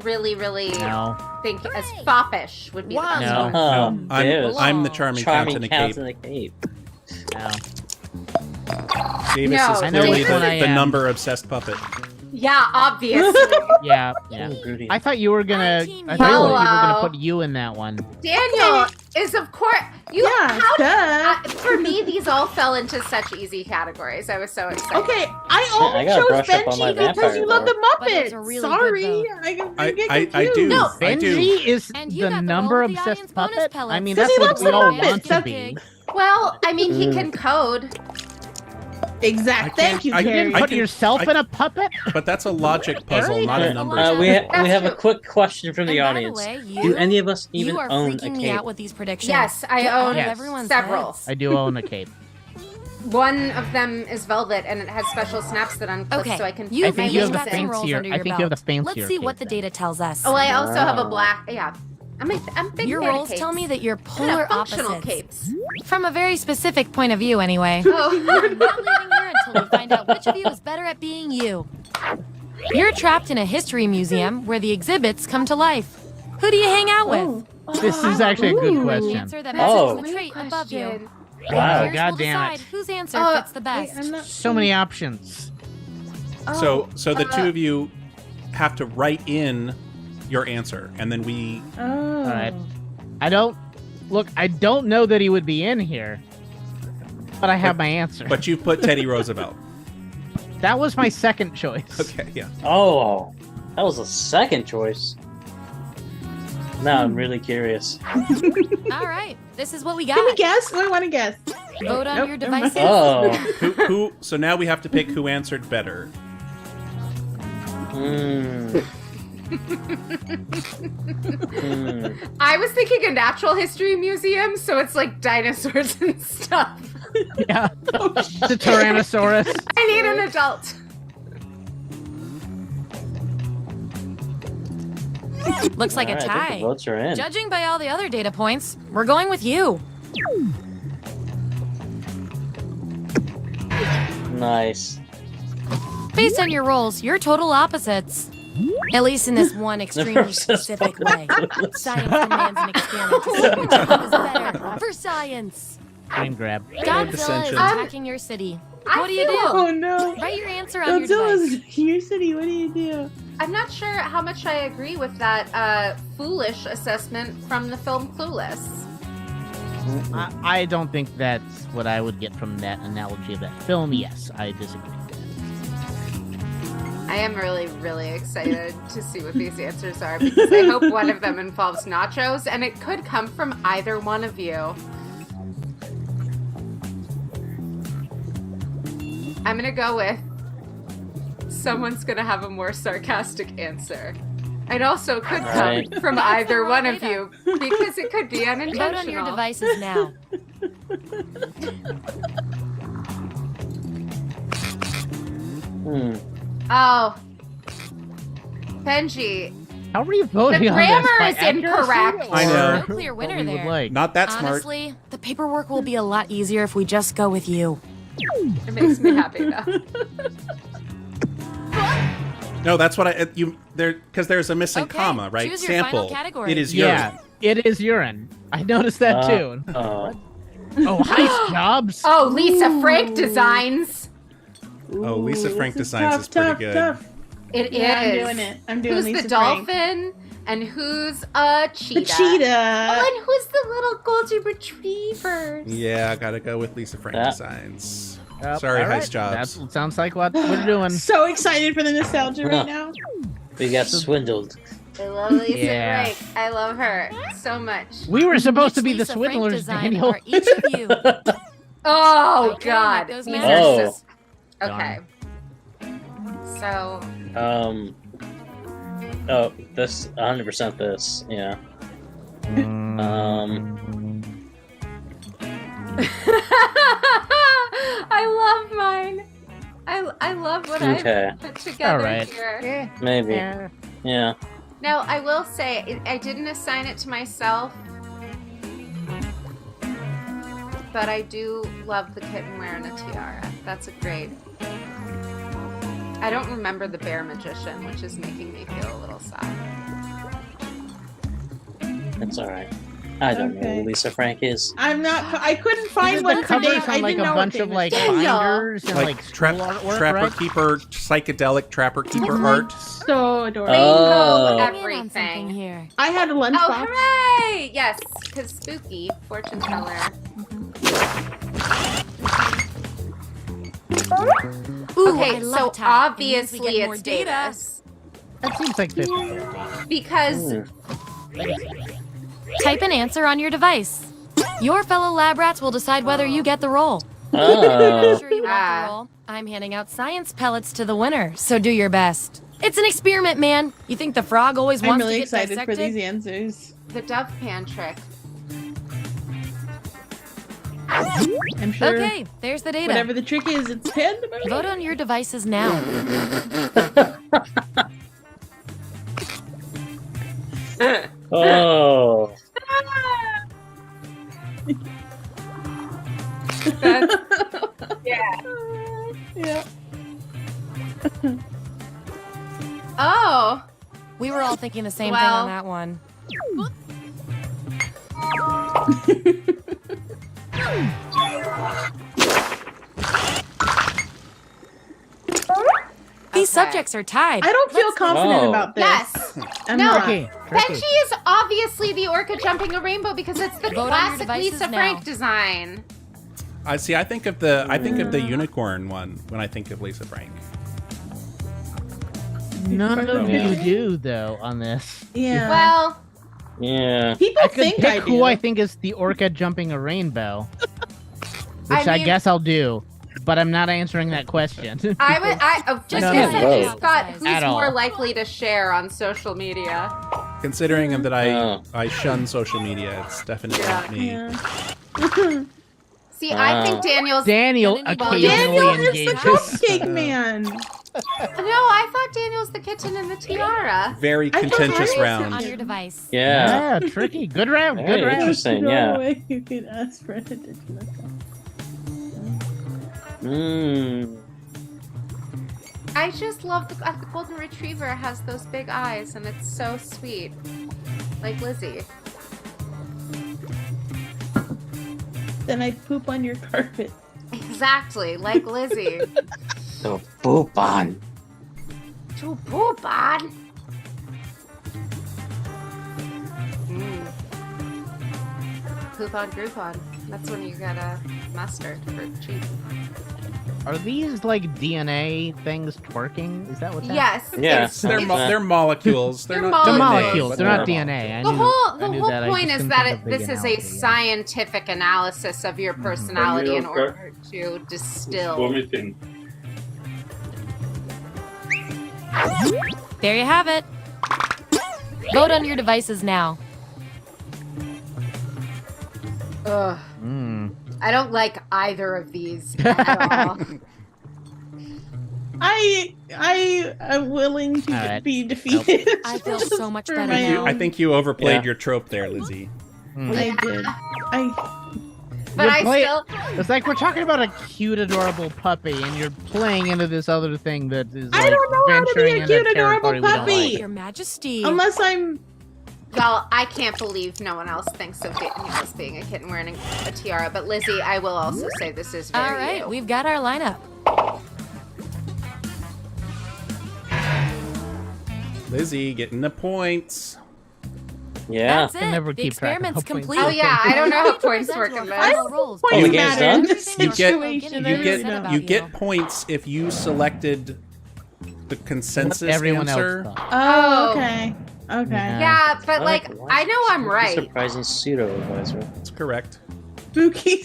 really No. think as foppish would be Wow. the best No. one. Oh, I'm the dude. charming count in Charming a counts cape. in a cape. No. Davis No, is I know clearly which one I the am. number obsessed puppet. Yeah, obviously. Yeah, yeah. Ooh, Broody. I thought you were gonna. My team I thought you were Hello. gonna put you in that one. Daniel is of course you. Yeah, how, duh. for me, these all fell into such easy categories. I was so excited. Okay, I I only gotta chose brush up on my Benji because vampire you love the But it's a Muppets. really Sorry, good I get I confused. do. No. I do. Benji is And you the got the number role of the obsessed audience bonus puppet. pellets. I mean, Because that's he what loves we the all Muppets. want to That's- be. Well, I mean, he can code. Exact. I Thank can't- you, I- Carrie. I Put can- yourself I- in a puppet? But that's a logic puzzle, not a number. We That's have a true. quick question from the And by audience. way, Do any of us even you are own a freaking me out cape? with these predictions. Yes, I Get out own of Yes. everyone's several. heads. I do own a cape. One of them is velvet, and it has special snaps that unclip, Okay, so I can. you I put my think you have wings the got some in. rolls fancier- under I your think you have the belt. fancier Let's see what cape the then. data tells us. Oh, I also have a Wow. black. Yeah, I'm a big Your fan of rolls capes. tell me that you're Kind of polar functional opposites. capes. From a very specific point of view, anyway. Oh. We're not leaving here until we find out which of you is better at being you. You're trapped in a history museum where the exhibits come to life. Who do you hang out with? This is actually a good question. Answer that Oh. matches the trait above you. Wow. Here's God we'll damn decide it. whose answer Oh, fits the best. I'm not. So many options. So the two of you have to write in your answer, and then we. Oh. All right. I don't know that he would be in here, but I have my answer. But you've put Teddy Roosevelt. That was my second choice. Okay, yeah. Oh, that was a second choice. Now I'm really curious. All right, this is what we Can we got. guess? I want to guess. Vote on Nope, your never mind. devices. Oh. Who? So now we have to pick who answered better. Hmm. I was thinking a natural history museum, so it's like dinosaurs and stuff. Yeah. The Tyrannosaurus. I need an adult. Looks like All a right, I think tie. the votes are in. Judging by all the other data points, we're going with you. Nice. Based on your roles, you're total opposites. At least in this one extremely specific way. Science demands an experiment to see which one is better. For science. Brain grab. Godzilla is dissension. attacking your city. I What do you feel- do? Oh no. Write your answer on your device. Godzilla's your city. What do you do? I'm not sure how much I agree with that foolish assessment from the film Clueless. I don't think that's what I would get from that analogy of that film. Yes, I disagree. I am really, really excited to see what these answers are because I hope one of them involves nachos, and it could come from either one of you. I'm gonna go with someone's gonna have a more sarcastic answer. It also could come Alright. from either one of you because it could be unintentional. Vote on your devices now. Hmm. Oh, Benji, How are you voting The on this? grammar By is accuracy incorrect. or I know. No clear what winner we would there. like? Not that smart. Honestly, the paperwork will be a lot easier if we just go with you. it makes me happy though. No, that's what you there because there's a missing Okay, comma, right? choose your final Sample. category. It is urine. Yeah, it is urine. I noticed that too. Oh. Oh, heist jobs. Oh, Lisa Frank designs. Oh, Lisa Ooh, Frank this Designs is pretty good. Tough. It is. Yeah, I'm doing it. I'm doing Who's Lisa the Frank. dolphin and who's a cheetah? The cheetah. Oh, and who's the little golden retrievers? Yeah, I gotta go with Lisa Frank Yeah. Designs. Yep, Sorry, all right. heist jobs. That sounds like what we're doing. So excited for the nostalgia right now. We got swindled. I love Lisa Yeah. Frank. I love her so much. We were supposed to Which be the Lisa Frank swindlers, design Daniel. are each of you. Oh Okay, God. make those These matters. are just- Darn. Okay. So Oh, this 100% this. Yeah. I love mine. I love what Okay. I've put together Alright. here. Maybe. Yeah. Yeah. Now, I will say, I didn't assign it to myself, but I do love the kitten wearing a tiara. That's a great. I don't remember the bear magician, which is making me feel a little sad. It's alright. I don't know Okay. who Lisa Frank is. I'm not. I couldn't find The what the covers name. I on like didn't a know bunch what of they like were. Daniel. binders and Like like school artwork, Trapper right? Keeper, psychedelic Trapper Keeper Oh, art. So adorable. Oh. Rainbow Hang on something everything. here. I had a Oh, lunchbox. hooray! Yes, because spooky fortune teller. Ooh, Okay, I so love time. It means we obviously get more it's data. Davis That seems like 50-50. because Type an answer on your device. Your fellow lab rats will decide whether you get the role. Oh. Sure you want Ah. the role? I'm handing out science pellets to the winner, so do your best. It's an experiment, man. You think the frog always I'm wants really to get excited for dissected? these answers. the dove pan trick. I'm sure. Okay, there's the data. Whatever the trick is, it's pandemonium. Vote on your devices now. Oh. That's, yeah. Yeah. Oh. We were all thinking the same thing Well. on that one. These Okay. subjects are tied. I don't feel Let's- confident Oh. about this. Yes. I'm No. not. Tricky. Benji is obviously the orca jumping a rainbow because it's the Vote on your classic devices Lisa now. Frank design. I see. I think of the unicorn one when I think of Lisa Frank. None of Yeah. you do though on this. Yeah. Well, Yeah. people I could think pick I do. who I think is the orca jumping a rainbow, which I mean- guess I'll do, but I'm not answering that question. just No, because no, who's no. got who's At all. more likely to share on social media. Considering that Oh. I shun social media, it's definitely not me. Yeah. See, I think Daniel's. Daniel Gonna need to- occasionally Daniel is the engages. cupcake man. No, I thought Daniel's the kitten in the tiara. Very I thought contentious I was round. On your device. Yeah. Yeah, tricky. Good round. Very Good round. interesting. No Yeah. way you could ask for an additional. Mm. I just love the golden retriever has those big eyes and it's so sweet, like Lizzie. Then I'd poop on your carpet. Exactly, like Lizzie. The poop on. To poop on. Poop on Groupon. That's when you get a mustard for cheap. Are these like DNA things twerking? Is that what that? Yes. Yeah. it's- They're, it's- they're molecules. They're They're not The DNA, molecules. but They're not they're DNA. I The knew- whole I knew whole that. I point just is couldn't that think of the this is a analogy, yeah. scientific analysis of your personality in order to distill. There you have it. Vote on your devices now. Ugh. Mm. I don't like either of these at all. I am willing to All right. be defeated. I feel so much For better my now. own- I think you overplayed Yeah. your trope there, Lizzie. Mm. I did. But You're I play- still. It's like we're talking about a cute, adorable puppy, and you're playing into this other thing that is. I like, don't know how to be venturing a into cute, adorable territory we don't puppy. like. Your Majesty. Unless I'm. Well, I can't believe no one else thinks of Daniel's being a kitten wearing a tiara. But Lizzie, I will also say this is very All right, you. we've got our lineup. Lizzie getting the points. Yeah. That's can it. never the keep track of experiment's how points complete. go. Oh yeah, I don't know how You need to points present work your in final this. roles. Points Oh, the game's matter done? in this You get situation. You I you don't get know. points if you selected the consensus Everyone answer. else thought. Oh, Oh. okay. Okay. Yeah. Yeah, but like Why I know I'm is right. Surprising pseudo advisor. That's correct. Spooky.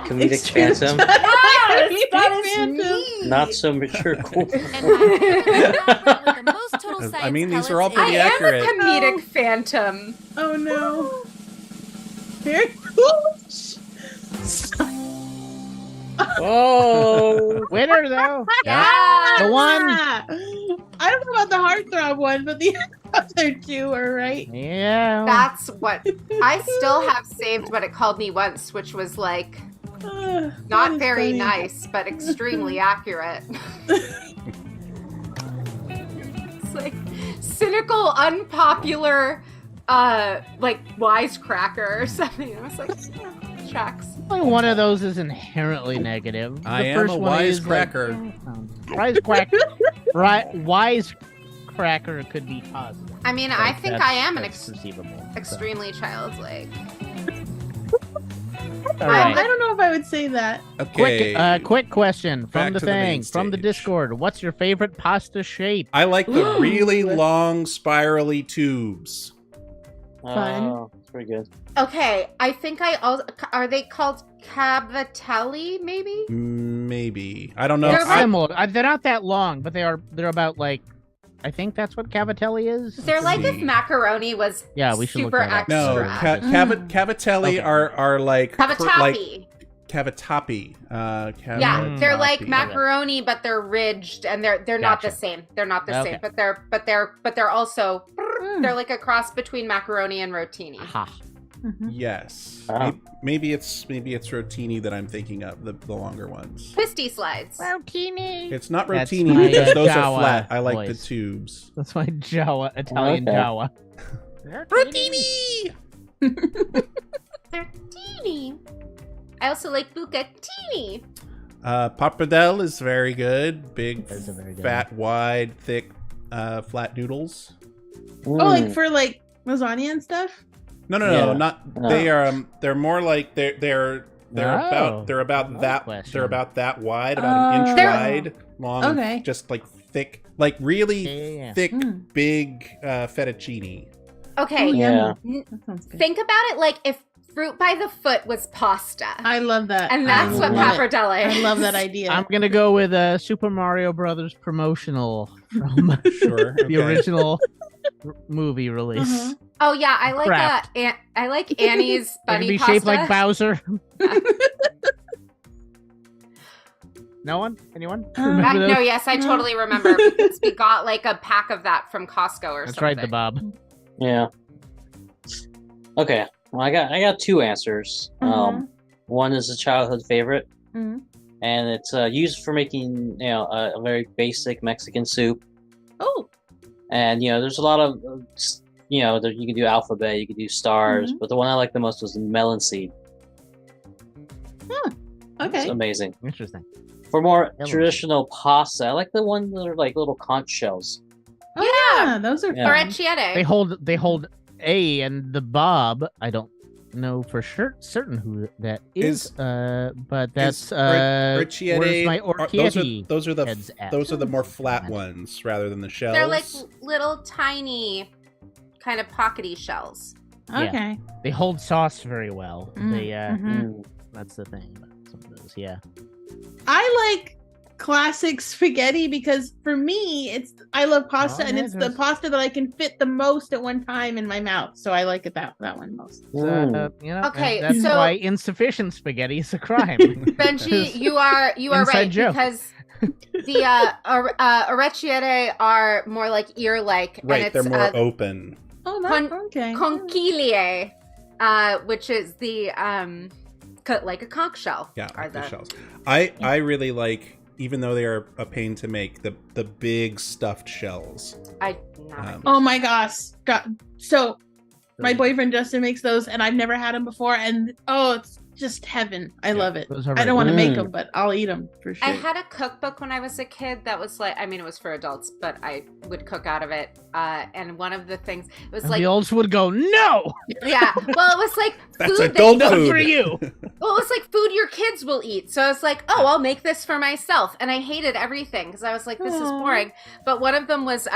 Comedic phantom. Yes, that is Phantom. me. Not so mature. Cool. And with the most total I science mean, these pellets are all in- pretty I am accurate. a comedic phantom. Oh no. Very foolish. Oh. Winner though. Yeah. The one. I don't know about the heartthrob one, but the other two are right. Yeah. That's what I still have saved what it called me once, which was like That not is very funny. nice, but extremely accurate. It's like cynical, unpopular, like wisecracker or something. I was like, yeah, tracks. Only one of those is inherently negative. I the am first a one is like, wisecracker. wisecracker could be positive. I mean, I Like, think that's- I am an that's perceivable. extremely childlike. All right. I don't know if I would say that. Okay. Quick question Back from the to the main thing, from the stage. Discord. What's your favorite pasta shape? I like the really long, spirally tubes. Fun. Oh, that's pretty good. Okay, I think I also are they called cavatelli? Maybe. Maybe. I don't know. They're if like- I- Similar. They're not that long, but they're about like, I think that's what cavatelli is. They're like if see. macaroni was Yeah, we should look super that up. no, extra. cavatelli Okay. are like like Cavatappi. cavatappi. Yeah, cavatappi. they're like Okay. macaroni, but they're ridged, and they're not the Gotcha. same. They're not the Okay. same, but they're also They're like a cross between macaroni and rotini. Aha. Yes. Ah. Maybe it's rotini that I'm thinking of, the longer ones. Twisty slides. Rotini. It's not That's rotini my, because those are Jawa flat. I like the voice. tubes. That's my Jawa, Italian Okay. Jawa. Rotini! They're teeny. I also like bucatini. Pappardelle is very good. Big, Those are very good. fat, wide, thick, flat noodles. Oh, like for like lasagna and stuff. No, Yeah. not No. they are. They're more like they're Oh. about Good that. question. They're about that wide, about an inch They're- wide, long, Okay. just like thick, like really Yeah. thick, Mm. big fettuccine. Okay, Ooh, Yeah. yummy. That sounds good. think about it like if fruit by the foot was pasta. I love that. And that's I what love it. pappardelle is. I love that idea. I'm gonna go with Super Mario Brothers promotional from Sure. the okay. original movie release. Uh-huh. Oh yeah, I like Crap. I like Annie's It bunny can be pasta. shaped like Bowser. No one? Anyone? Remember No, those? yes, I No. totally remember because we got like a pack of that from Costco or That's something. right, the Bob. Yeah. Okay. Well, I got two answers. One is a childhood favorite, Mhm. and it's used for making a very basic Mexican soup. Oh. And there's a lot of you can do alphabet, you can do stars, Mhm. but the one I liked the most was melon seed. Okay. It's amazing. Interesting. For more Melon traditional pasta, I like the ones that are like little conch shells. Oh yeah, those are Yeah. fun. Orecchiette. They hold A, and the Bob. I don't know for certain who that is. But that's Orecchiette where's my are- Orchietti those are the heads at? those are the more flat ones rather than the shells. They're like little tiny kind of pockety shells. Yeah. Okay. They hold sauce very well. Mm, They mhm. that's the thing about some of those. Yeah. I like classic spaghetti because for me, I love pasta Oh, and yeah, it's the there's- pasta that I can fit the most at one time in my mouth. So I like it that one most. Okay, that's so- why insufficient spaghetti is a crime. Benji, you are Inside right joke. because the orecchiette are more like ear-like, right. and They're it's more open. Oh, okay. conchiglie, which is the cut like a conch shell. Yeah, are like the the shells. I really like, even though they are a pain to make, the big stuffed shells. I not Um, Oh my gosh. So my boyfriend Justin makes those and I've never had them before. And it's just heaven. I love it. Those are I don't want to very make good. them, but I'll eat them for sure. I had a cookbook when I was a kid that was like, I mean, it was for adults, but I would cook out of it. And one of the things, it was And like, the olds would go, no, yeah, well, it was like That's food adult that, not food. for you. well, it was like food your kids will eat. So I was like, oh, I'll make this for myself. And I hated everything because I was like, this is Aw. boring. But one of them was,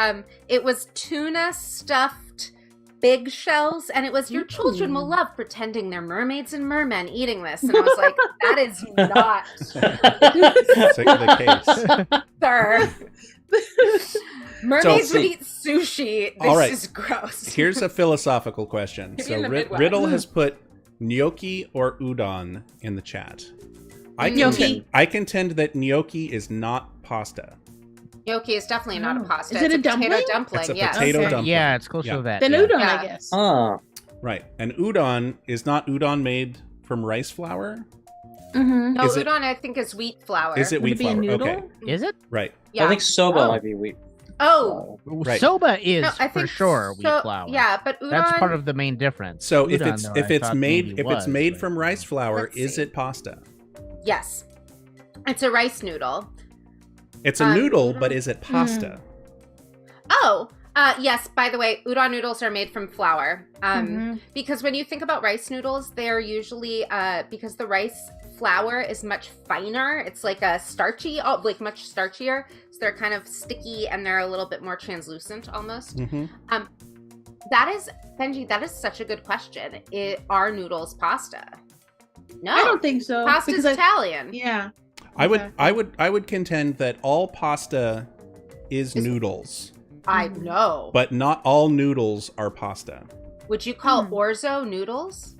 it was tuna stuffed big shells, and it was your children will love pretending they're mermaids and mermen eating this. And I was like, that is not, the case. sir. Mermaids So- would eat sushi. This All right. is gross. Here's a philosophical question. Maybe in So the Midwest. Riddle has put gnocchi or udon in the chat. Gnocchi. I contend that gnocchi is not pasta. Gnocchi is definitely not a Oh. pasta. Is it it's a potato dumpling? dumpling. It's a yes. potato Okay. dumpling. Yeah, it's closer Yeah. to that. Then yeah. udon, Yeah. I guess. Oh, Right. And udon is not udon made from rice flour? Mm-hmm. No, Is it- udon I think is wheat flour. Is it Would wheat it be a flour? noodle? Okay. Is it? Right. Yeah. I think soba Oh. might be wheat. Oh, Right. Soba is no, I for think sure wheat so- flour. Yeah, but udon. That's part of the main difference. So if Udon, it's though, if I it's thought made maybe if it's was, made but- from rice flour, Let's is see. it pasta? Yes, it's a rice noodle. It's a noodle, udon- but is it pasta? Oh, yes. By the way, udon noodles are made from flour. Mhm. Because when you think about rice noodles, they're usually because the rice flour is much finer. It's like a starchy, like much starchier. So they're kind of sticky and they're a little bit more translucent almost. Mm-hmm. That is, Benji, that is such a good question. Are noodles pasta? No. I don't think so. Pasta's because Italian. yeah. I Exactly. would contend that all pasta is noodles, I know. but not all noodles are pasta. Would you call Hmm. orzo noodles?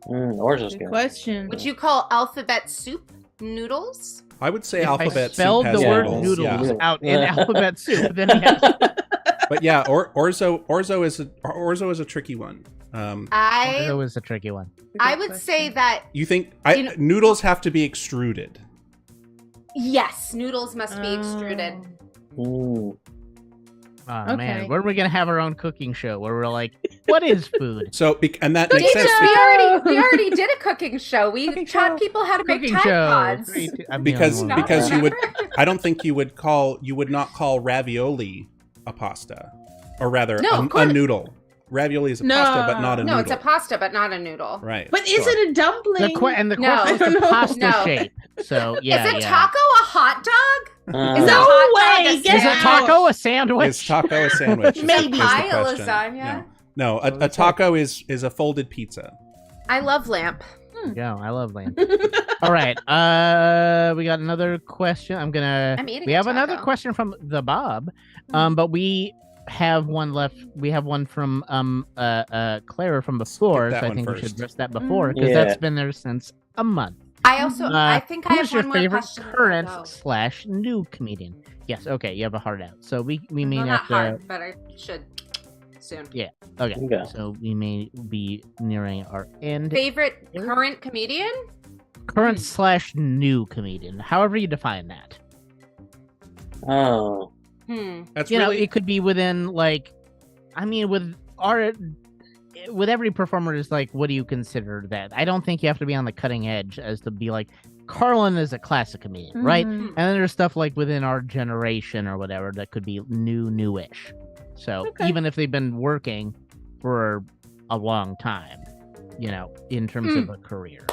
Orzo's Good good. question. Would you call alphabet soup noodles? I would say If alphabet I spelled soup has the word noodles. noodles Yeah. out in alphabet soup, then yes. But yeah, Orzo is a tricky one. That was a tricky one. I would say that You think You know- noodles have to be extruded? yes, noodles must be extruded. Ooh. Oh Okay. man, where are we gonna have our own cooking show where we're like, what is food? So and that makes sense. We already did a cooking show. We taught people how to make Cooking Tide show. Pods. I'm the Because only one. because you would, I don't think you would not call ravioli a pasta, or rather No, of a course. noodle. Ravioli is a No. pasta, but not a No, noodle. it's a pasta, but not a noodle. Right. But is it a dumpling? the question No. is I don't the know. pasta No. shape. So yeah, Is a yeah. taco a hot dog? Is a No hot dog way, a get Is a out. taco a sandwich? Is taco a sandwich? is the- Maybe. is the Pie a question. lasagna? No, a taco is a folded pizza. I love lamp. Go, I love lamb. All right, we got another question. I'm eating We a have another taco. question from the Bob, but we have one left. We have one from Clara from before, Skip that so I one think we first. should address that before because Yeah. that's been there since a month. I also, I think I Who's have your one more favorite question. current though. / new comedian? Yes, okay, you have a heart out, so we may Well, not have to. hard, but I should soon. Okay, Okay. so we may be nearing our end. Favorite current comedian? Current / new comedian, however you define that. Oh. That's You know, really it could be within like, I mean, with every performer is like, what do you consider that? I don't think you have to be on the cutting edge as to be like, Carlin is a classic comedian, right? Mhm. And then there's stuff like within our generation or whatever that could be newish. So Okay. even if they've been working for a long time, you know, in terms of a career.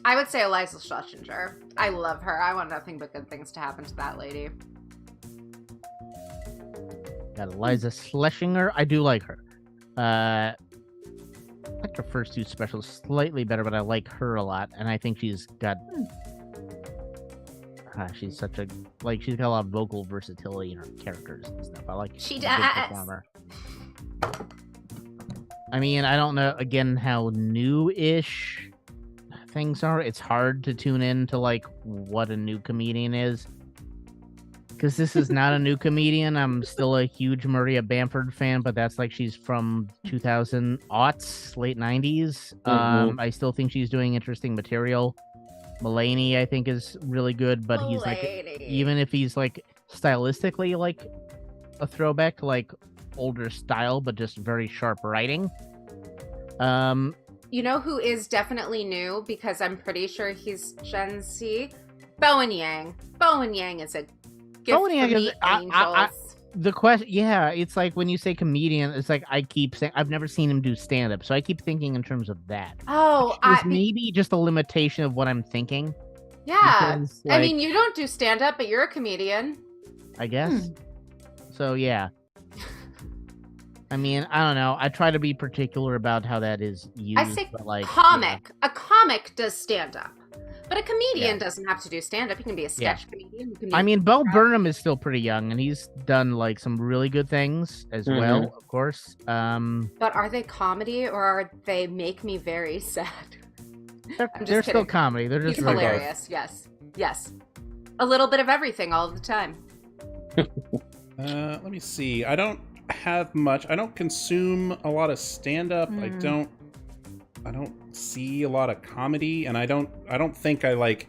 I would say Eliza Schlesinger. I love her. I want nothing but good things to happen to that lady. Got Eliza Schlesinger. I do like her. I like her first two specials slightly better, but I like her a lot, and I think she's got. She's such a she's got a lot of vocal versatility in her characters and stuff. I like. She she's a good does. performer. I mean, I don't know again how new-ish things are. It's hard to tune in to like what a new comedian is. Because this is not a new comedian. I'm still a huge Maria Bamford fan, but that's like she's from 2000 aughts, late 90s. I still think she's doing interesting material. Mulaney, I think, is really good, but he's like, even if he's like stylistically like a throwback to like older style, but just very sharp writing. You know who is definitely new because I'm pretty sure he's Gen Z? Bowen Yang. Bowen Yang is a gift Bowen Yang from is- the I- angels. The question, yeah, it's like when you say comedian, it's like I keep saying I've never seen him do stand up, so I keep thinking in terms of that. Oh, It's maybe just a limitation of what I'm thinking. yeah. because, I like, mean, you don't do stand up, but you're a comedian. I guess. So yeah. I mean, I don't know. I try to be particular about how that is used. I say but like, comic. A comic does stand up. But a comedian Yeah. doesn't have to do stand up. He can be a sketch comedian. He can be I mean, Bo Burnham is still pretty young, and he's done like some really good things as well, of course. But are they comedy or are they make me very sad? They're, I'm just they're still kidding. comedy. They're He's just very good. hilarious. Yes. Yes. A little bit of everything all the time. let me see. I don't have much. I don't consume a lot of stand up. I don't see a lot of comedy, and I don't think I like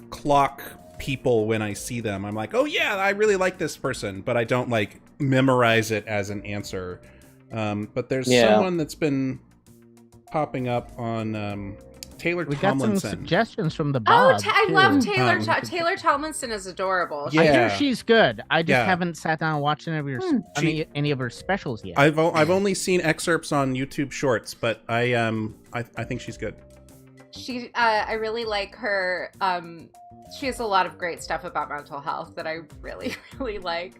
clock people when I see them. I'm like, oh yeah, I really like this person, but I don't like memorize it as an answer. But there's someone that's been popping up on Taylor We got some Tomlinson. suggestions from the Oh, Bob. I love too. Taylor. Taylor Tomlinson is adorable. Yeah. I hear she's good. I just Yeah. haven't sat down and watched any of her any of her specials yet. I've only seen excerpts on YouTube Shorts, but I think she's good. She, I really like her. She has a lot of great stuff about mental health that I really, really like.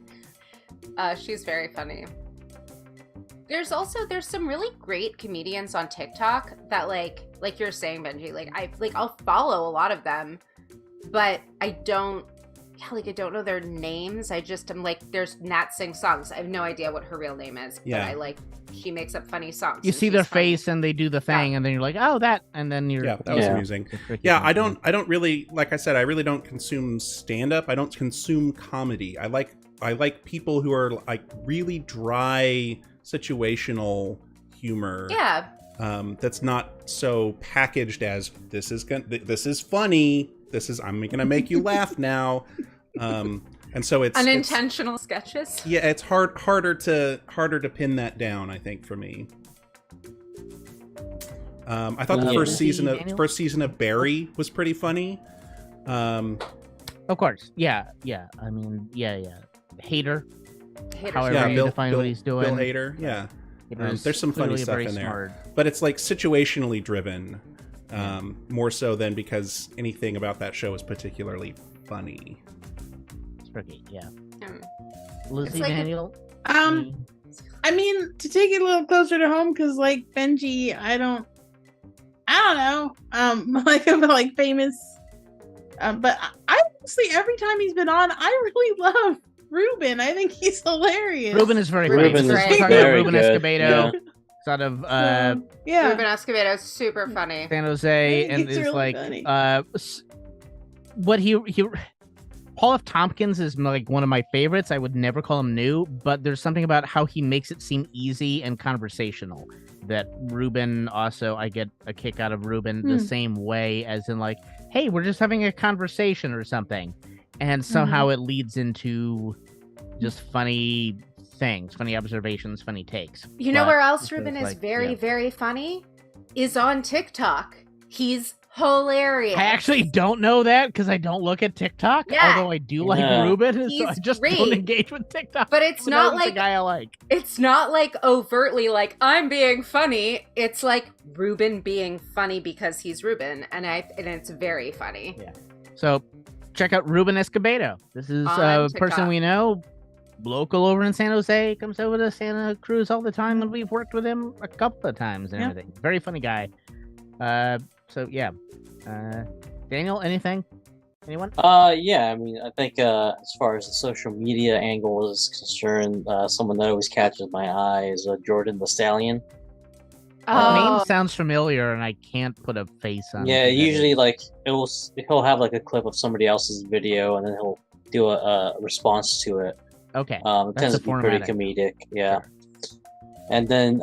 She's very funny. There's some really great comedians on TikTok that like you're saying, Benji, I'll follow a lot of them, but I don't know their names. I'm like, there's Nat sings songs. I have no idea what her real name is, Yeah. but she makes up funny songs. You and see she's their funny. face and they do the thing, and then you're like, oh, that, and then you're Yeah, that was Yeah. amusing. It's tricky Yeah, sometimes. I don't really, like I said, I really don't consume stand up. I don't consume comedy. I like like people who are like really dry situational humor. Yeah. That's not so packaged as this is funny. I'm gonna make you laugh now. And so it's unintentional sketches. Yeah, it's harder to pin that down, I think, for me. I thought the first season of Barry was pretty funny. Of course, yeah. I mean, yeah. Hater. However you define what he's doing. Bill Hader, yeah. There's some funny stuff in there, but it's like situationally driven, more so than because anything about that show is particularly funny. It's tricky, yeah. Lizzie like Daniel. I mean, to take it a little closer to home, because like Benji, I don't know, like famous, but I honestly every time he's been on, I really love Ruben. I think he's hilarious. Ruben is very funny. Ruben is Ruben good. Escobedo, Yeah. sort of Ruben Escobedo is super funny. San Jose, and is really like funny. What he Paul F. Tompkins is like one of my favorites. I would never call him new, but there's something about how he makes it seem easy and conversational that Ruben also, I get a kick out of Ruben the same way, as in like, hey, we're just having a conversation or something. And somehow it leads into just funny things, funny observations, funny takes. You know where else Ruben is very, very funny? Is on TikTok. He's hilarious. I actually don't know that because I don't look at TikTok. Yeah. Although I do like Ruben, so I just great. don't engage with TikTok. But it's not like the guy I like. It's not like overtly like I'm being funny. It's like Ruben being funny because he's Ruben, and it's very funny. Yeah. So check out Ruben Escobedo. This is a person we know, local over in San Jose. Comes over to Santa Cruz all the time, and we've worked with him a couple of times and everything. Very funny guy. So yeah. Daniel, anything? Anyone? Yeah, I mean, I think as far as the social media angle is concerned, someone that always catches my eye is Jordan the Stallion. Name sounds familiar, and I can't put a face on it. Yeah, usually like he'll have like a clip of somebody else's video, and then he'll do a response to it. Okay, it tends to be pretty comedic. Yeah, and then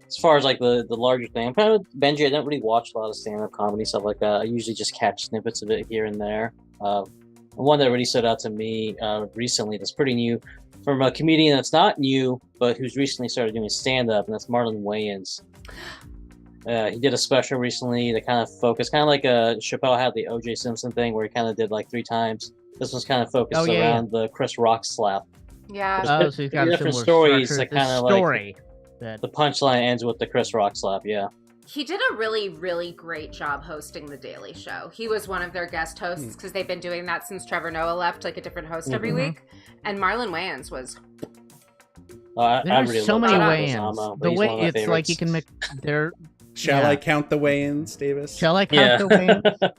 as far as like the larger thing, I'm kind of Benji. I don't really watch a lot of stand-up comedy stuff like that. I usually just catch snippets of it here and there. One that really stood out to me recently that's pretty new, from a comedian that's not new, but who's recently started doing stand-up, and that's Marlon Wayans. He did a special recently that kind of focused, kind of like Chappelle had the O.J. Simpson thing, where he kind of did like 3 times. This one's kind of focused around the Chris Rock slap. Yeah. So he's got different stories that kind of like... The punchline ends with the Chris Rock slap, yeah. He did a really, really great job hosting The Daily Show. He was one of their guest hosts because they've been doing that since Trevor Noah left, like a different host every week. And Marlon Wayans was... There's really so many Wayans. The way it's favorites. Like you can make their... Shall I count the Wayans, Davis? Shall I count the Wayans?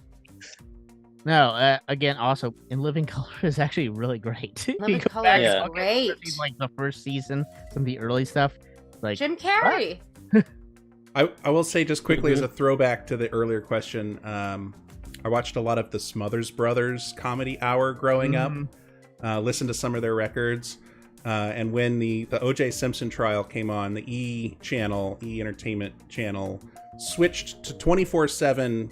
No, again, also, In Living Color is actually really great. Living Color is great. Like the first season, some of the early stuff. Like Jim Carrey. I will say just quickly as a throwback to the earlier question, I watched a lot of the Smothers Brothers Comedy Hour growing up, listened to some of their records, and when the O.J. Simpson trial came on, the E Entertainment channel switched to 24/7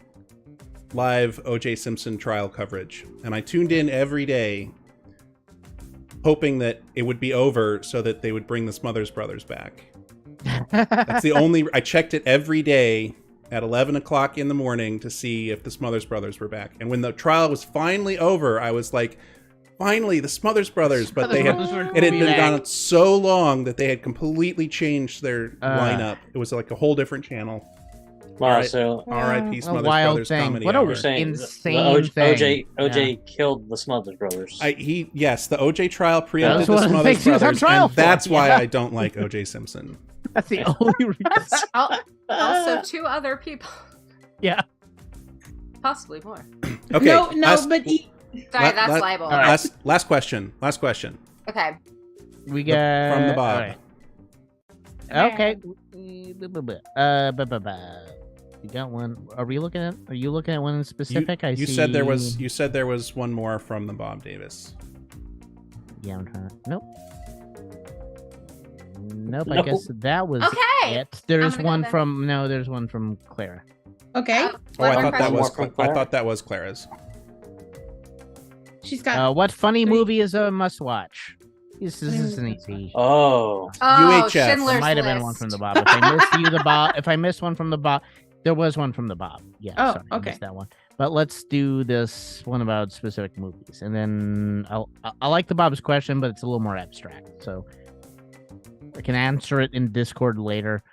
live O.J. Simpson trial coverage, and I tuned in every day hoping that it would be over so that they would bring the Smothers Brothers back. That's the only... I checked it every day at 11 o'clock in the morning to see if the Smothers Brothers were back. And when the trial was finally over, I was like, finally, the Smothers Brothers. But it had been gone so long that they had completely changed their lineup. It was like a whole different channel. Wow, so R.I.P. Smothers thing. Brothers Comedy What Hour. insane thing. OJ killed the Smothers Brothers. Yes, the OJ trial preempted the Smothers Brothers, and that's why I don't like OJ Simpson. That's the only reason. Also, 2 other people. Yeah. Possibly more. Okay. No, but... Sorry, that's libel. Last question. Okay. We got... From the Bob. Okay. You got one. Are you looking at one in specific? You said there was one more from the Bob Davis. Yeah, I'm trying. Nope. Nope. I guess that was Okay. it. There's I'm one gonna- from there's one from Clara. Okay. Oh, I One thought that question. was From I Claire? thought that was Clara's. She's got. What funny Three. movie is a must-watch? This is an easy. Oh. UHF. Schindler's Might have been List. one from the Bob. If I missed you, the Bob. If I missed one from the Bob, there was one from the Bob. Yeah. Oh, sorry, I okay. missed that one. But let's do this one about specific movies, and then I like the Bob's question, but it's a little more abstract. So I can answer it in Discord later,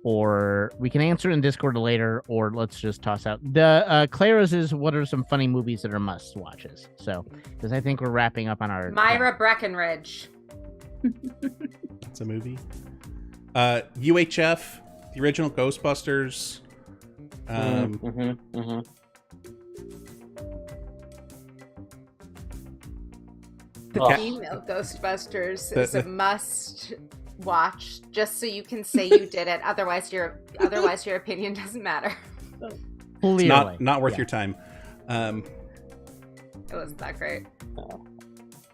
or we can answer it in Discord later, or let's just toss out the Clara's is what are some funny movies that are must watches. So because I think we're wrapping up on our Myra Breckenridge. It's a movie. UHF, the original Ghostbusters. The Oh. female Ghostbusters The- is a must watch, just so you can say you did it. Otherwise, your opinion doesn't matter. Clearly. Not worth Yeah. your time. It wasn't that great.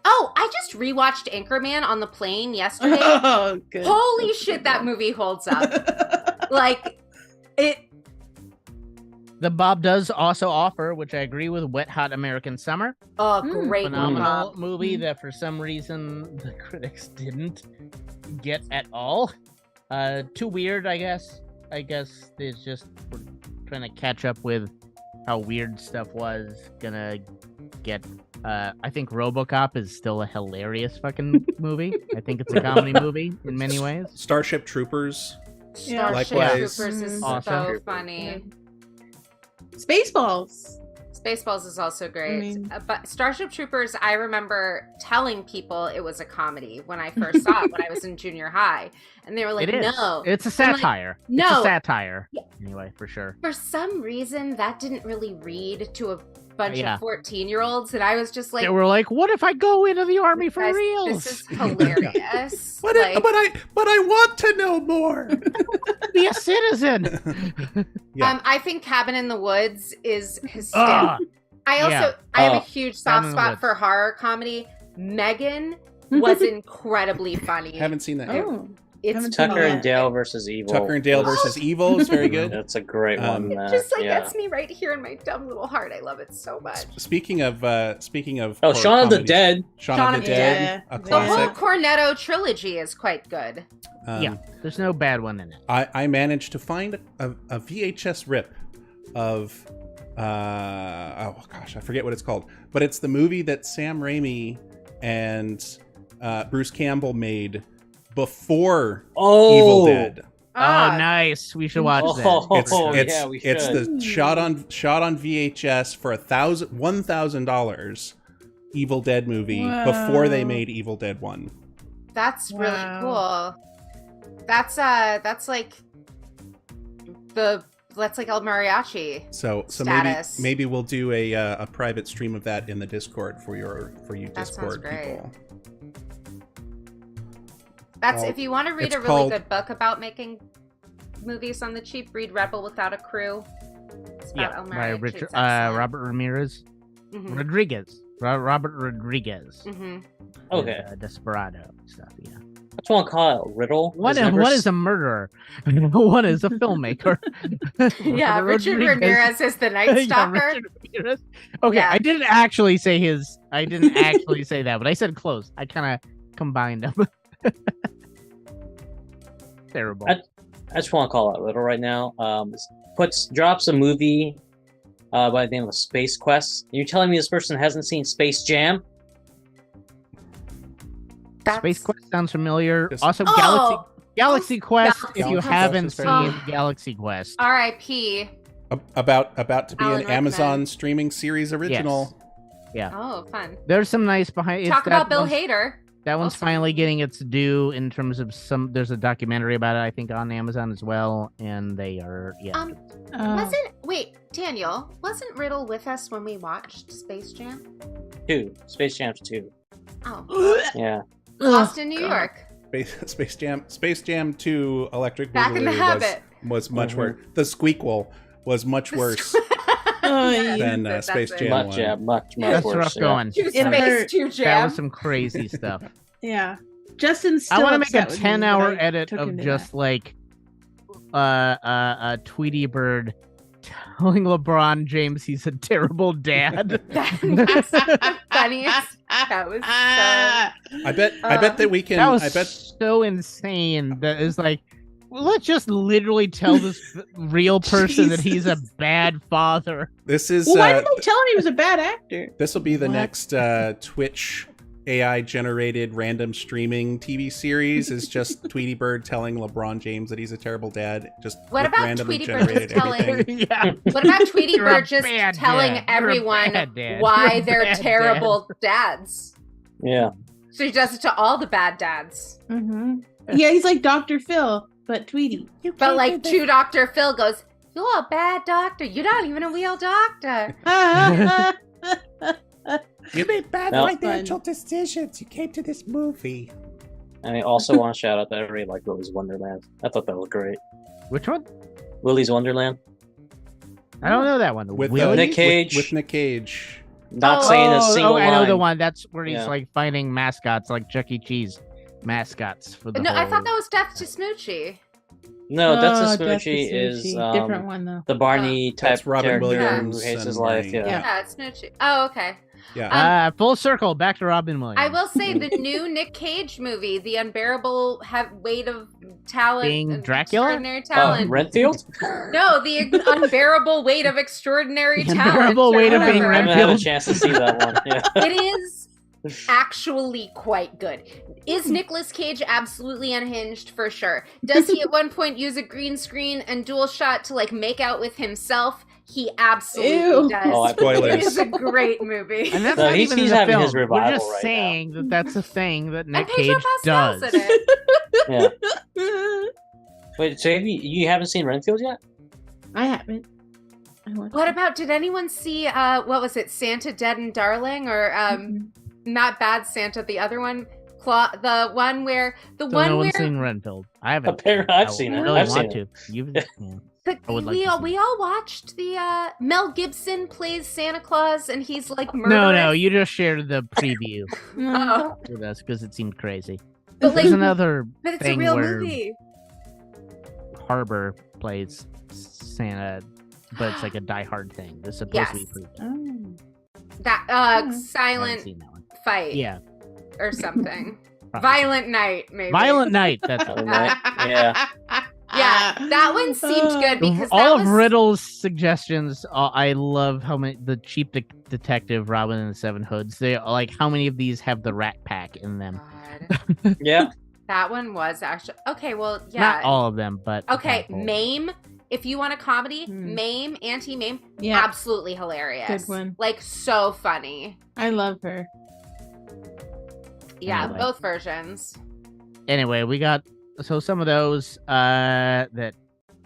Oh, I just rewatched Anchorman on the plane yesterday. Oh, good. Holy shit, that movie holds up. Like it. The Bob does also offer, which I agree with, Wet Hot American Summer. Oh, great Phenomenal Bob. movie that for some reason the critics didn't get at all. Too weird, I guess. I guess it's just we're trying to catch up with how weird stuff was gonna get. I think RoboCop is still a hilarious fucking movie. I think it's a comedy movie in many ways. Starship Troopers. Yeah. Starship Likewise. Troopers is Awesome. so funny. Spaceballs. Spaceballs is also great. I mean- But Starship Troopers, I remember telling people it was a comedy when I first saw it when I was in junior high. And they were like, It is. no. It's a I'm like, satire. It's no. a satire. Yeah. Anyway, for sure. For some reason, that didn't really read to a bunch Yeah. of 14-year-olds. And I was just like, They were like, "What if I go into the army for guys, reals? this is hilarious. But Like, I want to know more. Be a citizen." Yeah. I think Cabin in the Woods is Ah, hysterical. I yeah. have a Oh. huge Cabin soft in the spot Woods. for horror comedy. Megan was incredibly funny. Haven't seen that yet. Oh. It's haven't seen Tucker that. and Dale versus Evil. Tucker and Dale versus Evil is very good. That's a great Um, one. It just like yeah. gets me right here in my dumb little heart. I love it so much. Speaking of Oh, horror Shaun of the comedies, Dead. Shaun of the Dead, Yeah. a The whole classic. Cornetto trilogy is quite good. Yeah, there's no bad one in it. I managed to find a VHS rip of oh gosh, I forget what it's called, but it's the movie that Sam Raimi and Bruce Campbell made before Oh, Evil Dead. Oh, nice. We should watch that. Yeah, we should. It's the shot on VHS for $1,000 Evil Dead movie before they Wow. made Evil Dead 1. That's really Wow. cool. That's like El Mariachi. So Status. maybe we'll do a private stream of that in the Discord for you That sounds Discord great. people. That's Well, if you want to read it's a really called- good book about making movies on the cheap, read Rebel Without a Crew. It's about El By Mariachi. Richard, It's excellent. Robert Ramirez. Mhm. Rodriguez. Robert Rodriguez. Mhm. Okay. And, Desperado and stuff, yeah. I just want to call it Riddle. What I've never is s- a murderer? What is a filmmaker? Yeah, Richard Ramirez is the Night Yeah, Stalker. Richard Ramirez. Okay, Yeah. I didn't actually say his. I didn't actually say that, but I said close. I kind of combined them. Terrible. I just want to call it Riddle right now. Drops a movie by the name of Space Quest. You're telling me this person hasn't seen Space Jam? Space Quest sounds familiar. Just- Also, Oh! Galaxy Quest. If you Galaxy haven't Quest is very seen good. Galaxy Quest, R.I.P. About to be Alan an Amazon Rickman. streaming series original. Oh, fun. there's some nice behind. Talk about Bill one's- Hader. That one's Also. finally getting its due in terms of some. There's a documentary about it, I think, on Amazon as well, and they are Wait, Daniel, wasn't Riddle with us when we watched Space Jam? 2. Space Jam's 2. Oh, Yeah. Lost in New York. Space Jam 2 Electric Back in the Boogaloo Habit. was much worse. The Squeakquel was much worse. than Space Jam 1. Much That's worse. rough going. Space hurt. Jam. That was some crazy stuff. Yeah. Justin's still I want to make a upset with me 10-hour that I edit took of him to just like Tweety Bird telling LeBron James he's a terrible dad. That's the funniest. That was so. I bet that we can. That was I bet so insane. That is like, well, let's just literally tell this real person that he's a bad father. this is. Well, why did they tell him he was a bad actor? This will be the What? next Twitch AI generated random streaming TV series. Is just Tweety Bird telling LeBron James that he's a terrible dad. Just What with about randomly Tweety Bird generated just telling- everything. Yeah. What about Tweety You're a Bird just bad telling dad. You're a everyone bad dad. why You're a they're bad terrible dads? Yeah. So he does it to all the bad dads. Mm-hmm. Yeah, he's like Dr. Phil, but Tweety. But like to Dr. Phil goes, "You're a bad doctor. You're not even a real doctor." You made bad No. financial decisions. You came to this movie. And I also want to shout out that I really like Willy's Wonderland. I thought that was great. Which one? Willy's Wonderland. I don't know that one. With Willy? Nick Cage. With Nick Cage. Not saying a single I know line. the one. That's where he's Yeah. like finding mascots, like Chuck E. Cheese mascots for the No, I whole- thought that was Death to Smoochie. No, Death to Death to Smoochie is different one though. the Barney type That's Robin character Williams who hates and his life. Barney. Yeah. Yeah. Yeah, it's Smoochie. Oh, okay. Yeah. Full circle, back to Robin Williams. I will say the new Nick Cage movie, The Unbearable Weight of Talent, Being and Dracula? Extraordinary Talent. Renfield? No, The Unbearable Weight of Extraordinary The Talent. Unbearable or Weight of Being whatever. I haven't had a Renfield. chance to see that one. Yeah. It is actually quite good. Is Nicolas Cage absolutely unhinged? For sure. Does he at one point use a green screen and dual shot to like make out with himself? He absolutely Ew. does. Oh, I- Spoilers. It is a great movie. And that's No, not he's- even in he's the having film. his revival We're just right now. saying that that's a thing that Nick and Pedro Cage Pascal's does. in it. Yeah. Wait, so you haven't seen Renfield yet? I haven't. I watched What it. about, did anyone see, what was it, Santa Dead and Darling? Or, not Bad Santa, the other one? The one where, So no one's seen Renfield. I haven't. Apparently, I've I seen it. really I've want seen to. You've, yeah. I would like we to all see we all watched the Mel Gibson plays Santa Claus and he's like murderous. No, you just shared the preview Oh, with us because it seemed crazy. but There's like, another but it's a thing real where movie. Harbor plays Santa, but it's like a Die Hard thing. This is supposed to be Yes. pretty good. Oh. That I haven't silent seen that one. fight Yeah. or something. probably. Violent Night, maybe. Violent Night. That's it. Yeah. Yeah, that one seemed good because all that of was Riddle's suggestions. I love how many the cheap detective Robin and the Seven Hoods. They like how many of these have the Rat Pack in them. God. Yeah. That one was actually okay. Well, yeah. Not all of them, but a Okay, handful. Mame. If you want a comedy, Hmm. Mame, Auntie-Mame, Yeah, absolutely hilarious. Good one. Like so funny. I love her. Yeah, Anyway. both versions. Anyway, we got some of those that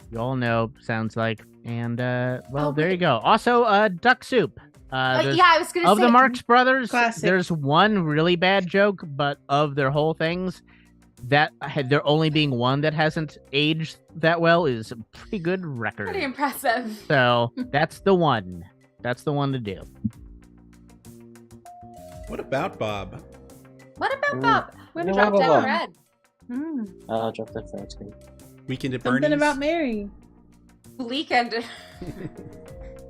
you all know sounds like, and well, Oh, there wait. you go. Also, Duck Soup. There's- Yeah, I was gonna of say the Marx Brothers, Classic. there's one really bad joke, but of their whole things, that had there only being one that hasn't aged that well is a pretty good record. pretty impressive. So that's the one. That's the one to do. What about Bob? What about Mm. Bob? What Yeah, Drop Bob, Dead Bob. Red. Drop that Fred screen. Weekend at Something Bernie's? about Mary. Weekend.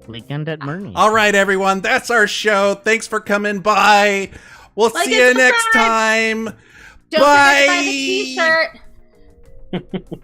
Weekend at Murney. All right, everyone. That's our show. Thanks for coming by. We'll Like see and you next subscribe. time. Don't Bye. forget to buy the t-shirt.